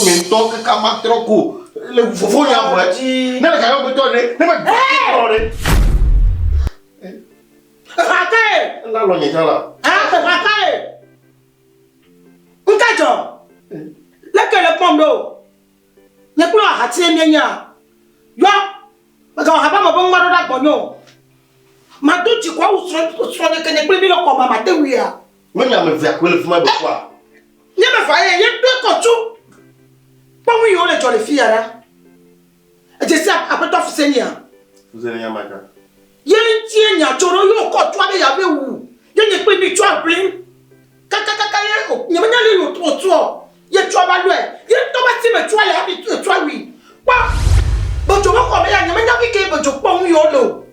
Nyento que kama troco. Le fofo nya bo ti. Na ka yo beto ne. Na ma ore. Rakae! La lo nyeta la. Ah, rakae! Nkajo. Le pondo. Nye kulo hati enya. Yo. Maka haba mo bon maro da bonyo. Ma do ti kwa usro de kene pe mi lo ko ma te wi a. Me nya me via ko le fuma be kwa. Nye me fa ye do ko tu. Pon wi yo le jole fi ara. E je si apeto Fousseni a. Fousseni ya maka. Ye tie nya choro yo ko tu abe ya be wu. Ye nye pe ni tu abrin. Kaka ye o. Nye me nya le yo tu o. Ye tu aba lo e. Ye to ba ti me tu ale abi tu wi. Pa. Bojo wo ko me ya nye me nya fi ke bojo pon yo lo.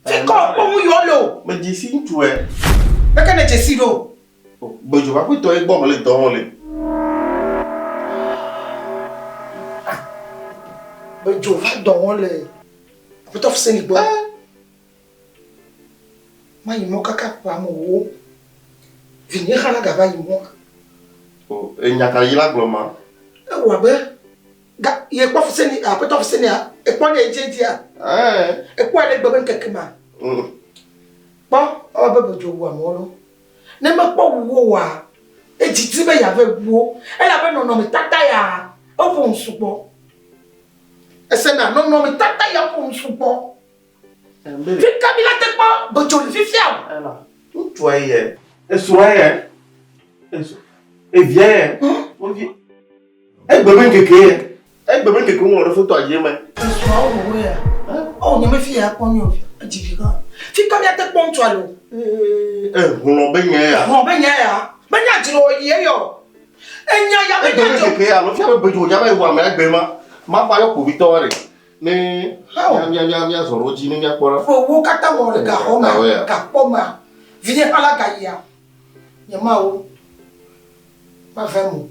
Fi ko pon yo lo. Me di si tu e. Me ka ne je si lo. Bojo ba ko to e gbo mo le to won le. Bojo va do won le. Apeto Fousseni gbo. Ma yi mo kaka pa mo wo. Vini khala ga ba yi mo. O e nya ka yi la gbo ma. E wa be. Ga ye kwa Fousseni apeto Fousseni a. E kwa ne ejeji a. E kwa le gbo ben kekema. Po o be bojo wo mo lo. Ne me po wo wa. E jiti be ya be wo. E la be no mi tata ya. O fo nsupo. E se na no mi tata ya fo nsupo. Fi Kamila te po bojo li fi fia. Ela. Tu aí é sua é. É vié. O vi. É bebê keke. É bebê keke mo ro foto aye me. Sua o wo ya. O ni me fi ya pon yo. Ajibi kan. Fi Kamila te po ntu alo. Huno be nya ya. Ho be nya ya. Be nya jiro ye yo. Enya ya be nya jo. Keke ya lo fi be bojo ya be wa me agbe ma. Ma pa yo ko Victoria. Ne mia soro ji ni mia pora. Fo wo kata mo le ga homa ka poma. Viens pas la gaia. Ya ma o. Ma femme.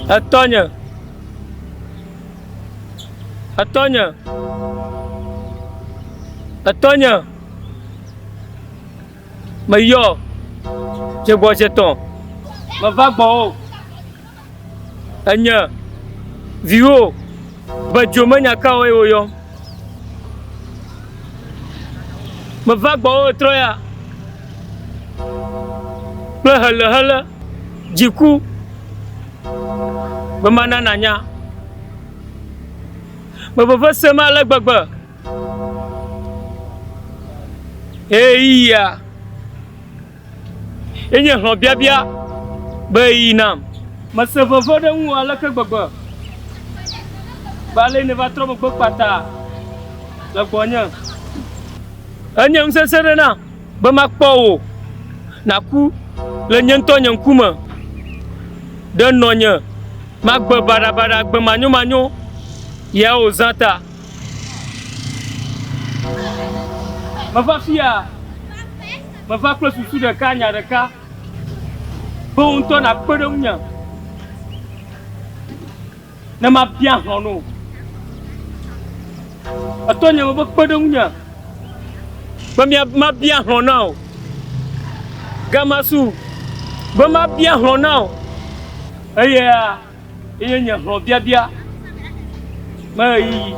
Antônia. Antônia. Antônia. Mas yo, je bois jeton. Ma va bon. Anya. Vio. Ba jomanya ka o yo. Ma va bon troya. Ba hala. Jiku. Bemana nanya. Bapa sama la gbagba. Iya. Ini Hlɔ Biabia bayinam. Masa bapa dah ala ke gbagba. Balik ni vatro mbok pata. Laguanya. Anya msesere bemakpo. Naku le nyento nyankuma. Dan nonya. Mak berbara-bara bermanyu-manyu. Ya uzanta. Mafia. Mafaklo susu deka nyareka. Bonto na pedongnya. Nama biang hono. Atonya mabak pedongnya. Bamia mabiang hono. Gamasu. Bamabiang hono. Iya. Iya Hlɔ Biabia. Mai.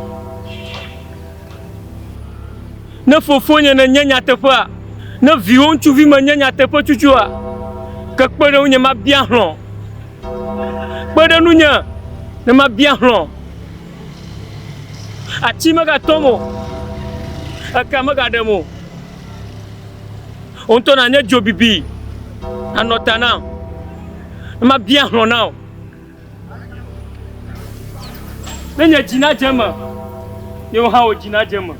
Na fofonya na nyanya tepa. Na vion chuvi ma nyanya tepa chuchua. Ka kpede unya ma bia hlɔ. Kpede nunya na ma bia hlɔ. Achi ma ga tomo. Aka ma ga demo. Onto na nya jobibi. Anotana. Na ma bia hlɔ na. Nenya jina jema. Yo hawo jina jema.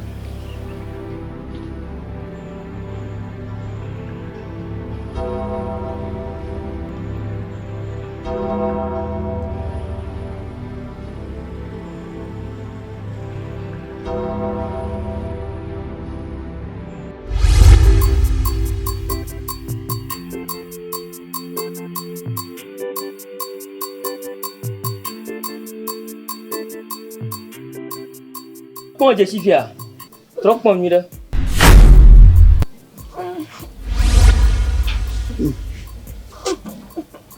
Comment je suis fier? Trop pour mieux.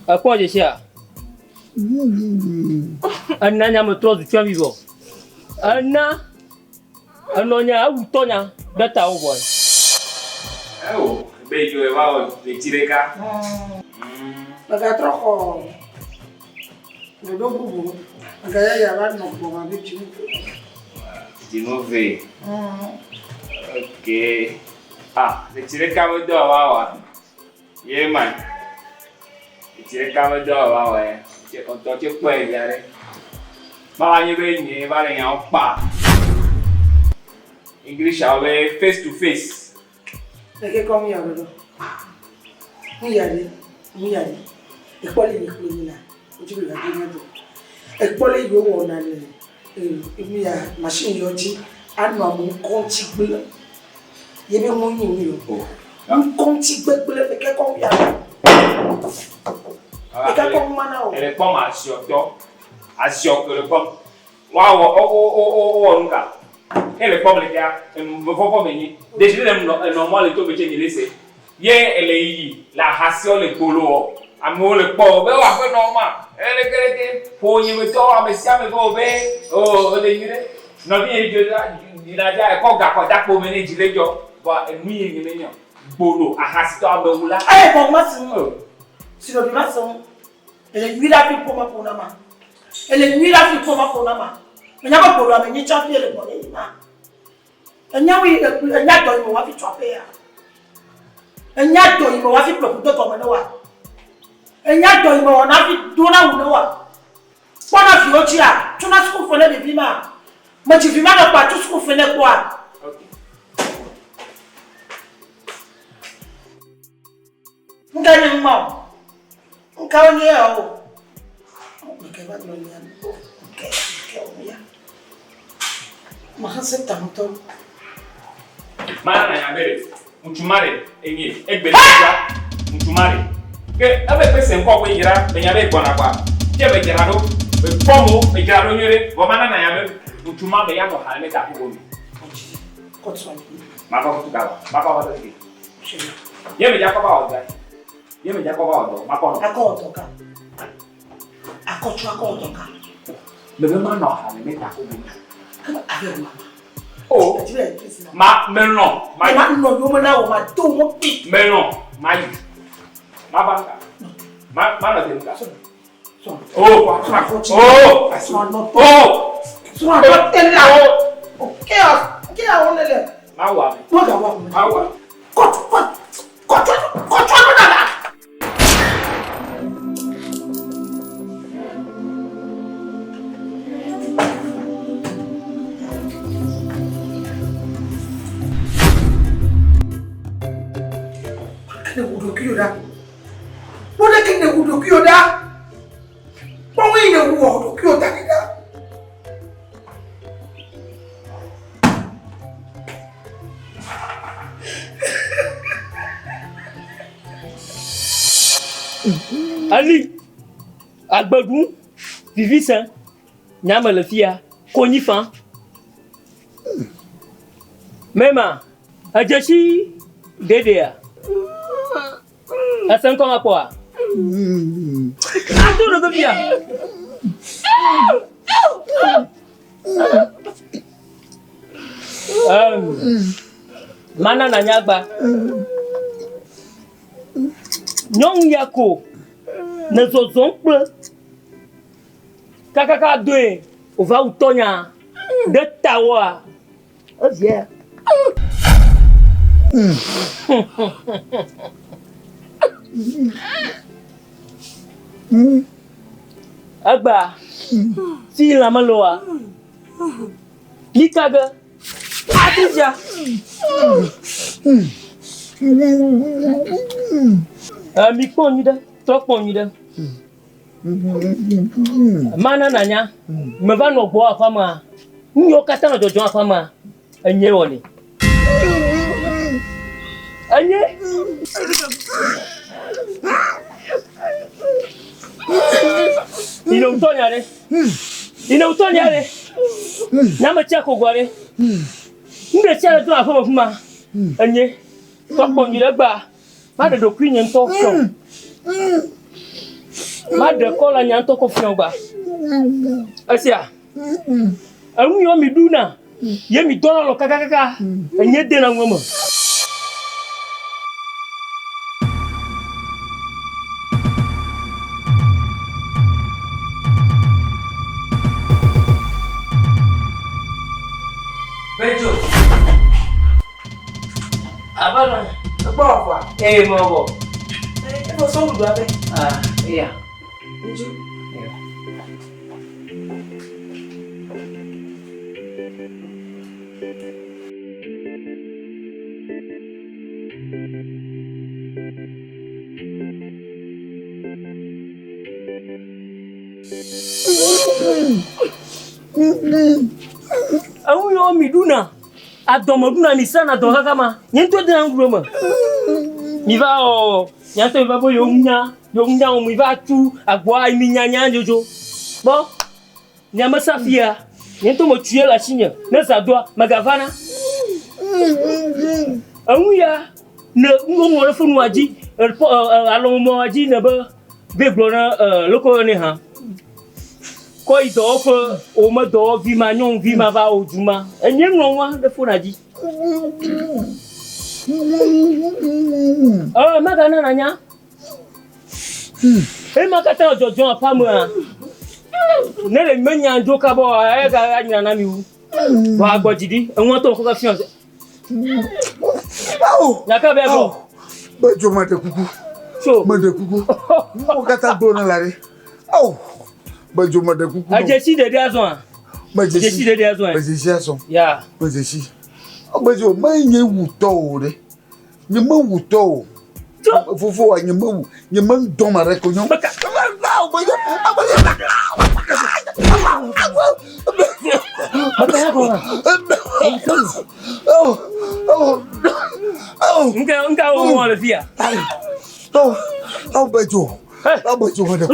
À quoi je suis? Anna n'a me trop du tien vivant. Anna, Anonia ou Tonya, data au boy. Oh, BEDZO e va le tirer ka. Baga trop. Le do bubu. Baga ya va no ko ma bi chi. Di mauvais. Ok. Ah, le tirer ka me do wa. Yeah man. Le tirer ka me do wa. On to che poi viare. Ma ni be ni va le yan pa. English awe face to face. Eke comme ya do. Muyali. E kwali ni kwini na. Oju bi ga ni do. E kwali yo wo na le. Emi ya machine yo ji anu amu konti gbe. Ye be mo yin mi o. Am konti gbe eke comme ya. Eke comme mana o. Elle pomme asio que le pomme. Waouh, nunca. Elle pomme les gars, faut pas venir. Déjà normal le taux de changer laisser. Hier elle est yi, la ration le polo. Amour le port, ben on fait normal. Elle est pour y mettre à messia me go be. Oh, le yire. Non bien il a déjà quoi gars pour mener dire jo. Bah lui il est mignon. Polo, a hasito abewula. Eh bon moi si le dimanche elle est nuit la pour ma ponama. Elle est nuit la pour ma ponama. Mais n'a pas pour la venir champion le bonnet na. Enya wi enya do mo wa fi twape ya. Enya do mo wa fi prokuto to mo na wa. Enya do mo na fi do na wo na wa. Bona fi ochi a, tu na school for na be bi ma. Ma ti fi ma na pa tu school for na kwa. Ngani mama. Nkaoni yao. Nikeba dunia. Okay. Mahase tanto. Mana na yabere. Mutumare enye egbelisa mutumare. Ke abe pese nko ko yira benyabe gbona kwa. Ke be jira do be pomo be jira do nyere wo mana na yabe mutuma be ya no ha me ta ko mi. Kotswani. Maka ko tukawa. Maka ko tiki. Ye me jakoba oda. Ye me jakoba odo. Maka no. Akotoka. Akochwa akotoka. Bebe ma no ha me ta ko mi. Abe mama. Oh, ma maintenant, ma no yo na o ma to mo pi. Maintenant, ma banka. Ma na te ka. Oh, oh, oh. Swa no tella. Okay, okay, on le. Ma wa. Mo ga wa. Ma wa. Ko no na. Ne udokioda. Bona kene udokioda. Bonwe ne udokioda kida. Ali Agbadou Vivisan Nyama le fia Konifan Mema Ajashi Dedea Asan kong apa? Aduh nak dia. Mana nanya apa? Nyong yako nezozon ple. Kakaka dwe ova utonya de tawa. Oh yeah. Agba si la maloa likaga adija mi ponida trop ponida mana nanya me va no bo afama nyo kata no jojo afama enye woni enye ina utonya le nyama chako gware mbe chala tu afama fuma enye topo nyire gba ma de dokwinye nto fio ma de kola nyanto ko fio gba asia awu yo mi duna ye mi dona lo kakaka enye de na ngoma BEDZO abana Bova. Mobo. Eu sou do abe. Ah, iya. BEDZO. Iya. Awu yo mi duna. Adomoduna ni sana don kama. Nyento de nguroma. Mi va o, nyanto va bo yomnya o mi va tu agwa mi nyanya jojo. Bon. Nyama safia. Nyento mo tuer la chigne. Na za doa magavana. Awu ya ne ngo funu aji alon mo aji ne ba be glona loko ne ha. Ko ido fo o ma do vi ma nyon vi ma va ojuma enye nwa de fo na di magana nanya makata ojojo apamu a ne le menya njoka bo ga anyina na mi wu wa agbojidi enwon to ko ka fiance yaka be bo BEDZO mate kuku so mate kuku mo kata do na lare BEDZO mate kuku ajesi de azon Ajesi de azon Ajesi azon ya Ajesi BEDZO ma nye wuto o re ni ma wuto o fufu wa nyembu doma reko nyom. Enggak mau le via. Bedzo. Bedzo ada.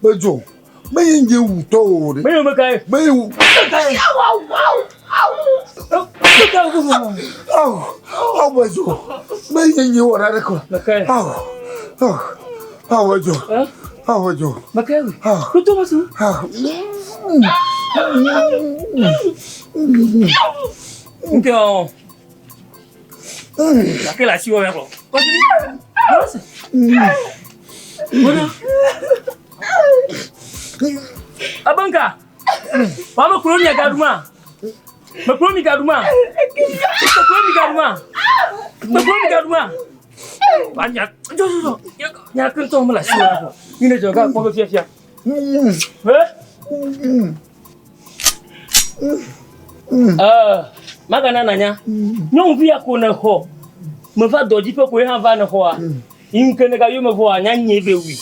Bedzo. Main je uto. Main makai. Main. Bedzo. Main je ora reko. Makai. Bedzo. Bedzo. Makai. Tutu masuk. Então, aquela chiva mesmo. Nossa. Mana? Abangka. Mama kuroni agaduma. Makuroni gaduma. Makuroni gaduma. Makuroni gaduma. Banyak. Jom. Ya kentong malah chiva. Ini juga kau fia. Magana nanya. Nyong via ko na ho. Me va doji pe ko han va na ho a. In kene ga yo me vo anya nye be wi.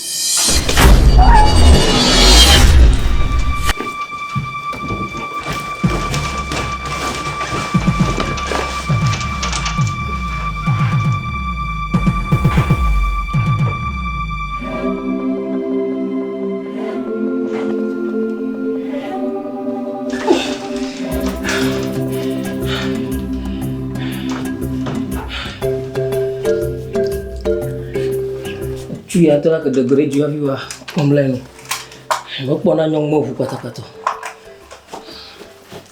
Tu as que de gré du avion comme là. Je vais prendre un mot pour kata.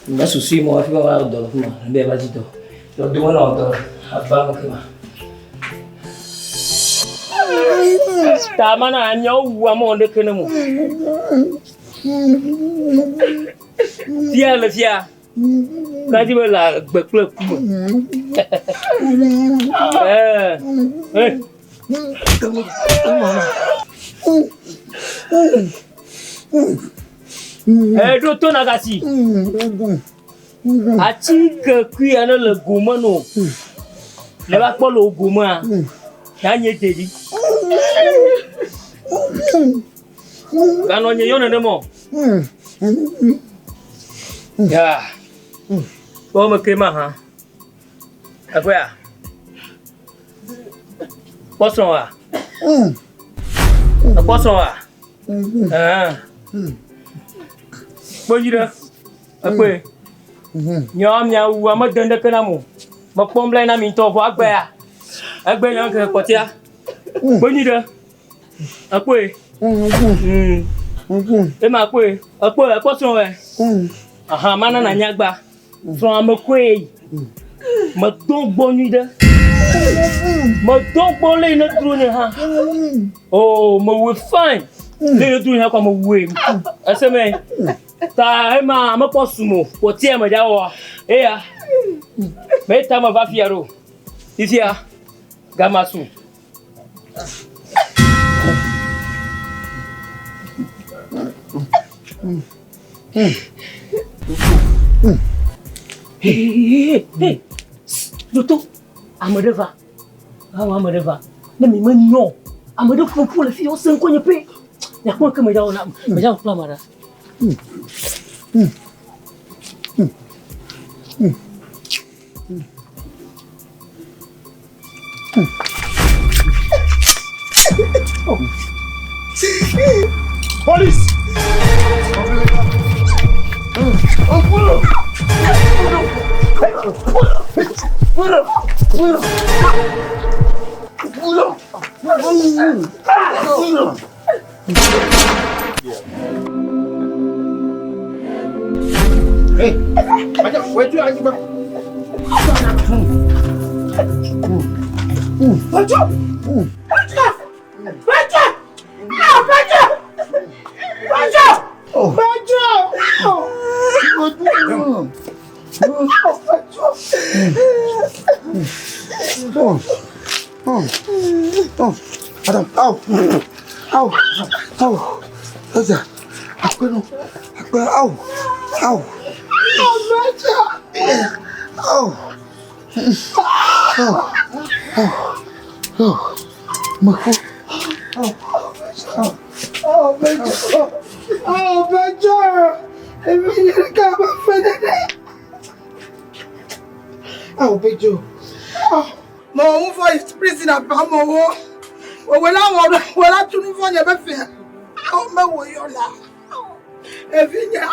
Je suis moi fi wa do ma be ba ji do. Do do na do apa ma. Ta mana anyo wa mo de kene mo. Fia le fia. Ka ti be la gbe club. Doto nagasi. Ati ke kui ana le goma no. Le ba po lo goma. Ya nye tedi. Gano nye yone demo. Ya. Bo me krema ha. Akwea. Poisson là. Poisson là. Bao nhiêu đó? Apa? Nyom nya u ma dende kana mu. Ma pom lai na mi to bo agbe a. Agbe yan ke kotia. Bao nhiêu đó? Apa? E ma pe. Apa poisson e. Aha mana na nyagba. From ma kwe. Ma don bo nuit de. Ma donc bon les notre drone ha. Oh, ma we fine. Les drone ha comme we. Aseme. Ta ma posumo. Ko tie ma jawo. Ya. Me ta ma va fiaro. Ifia. Gamasu. Hey. Doto. Amadeva. Amadeva. Na mi manyo. Amadeva fufu le fi o sen ko nyepe. Ya ko ka me jawo na. Me jawo fla mara. Police! Hey, macam wajib lagi bang. Baca. Adam, au. Saja. Aku. Au. Baca. Au. Oh, BEDZO. Oh, BEDZO. Oh, BEDZO. Mon voice président pas mon. Voilà tout nous voit y a pas fait. Oh, mais oui là. Et venir.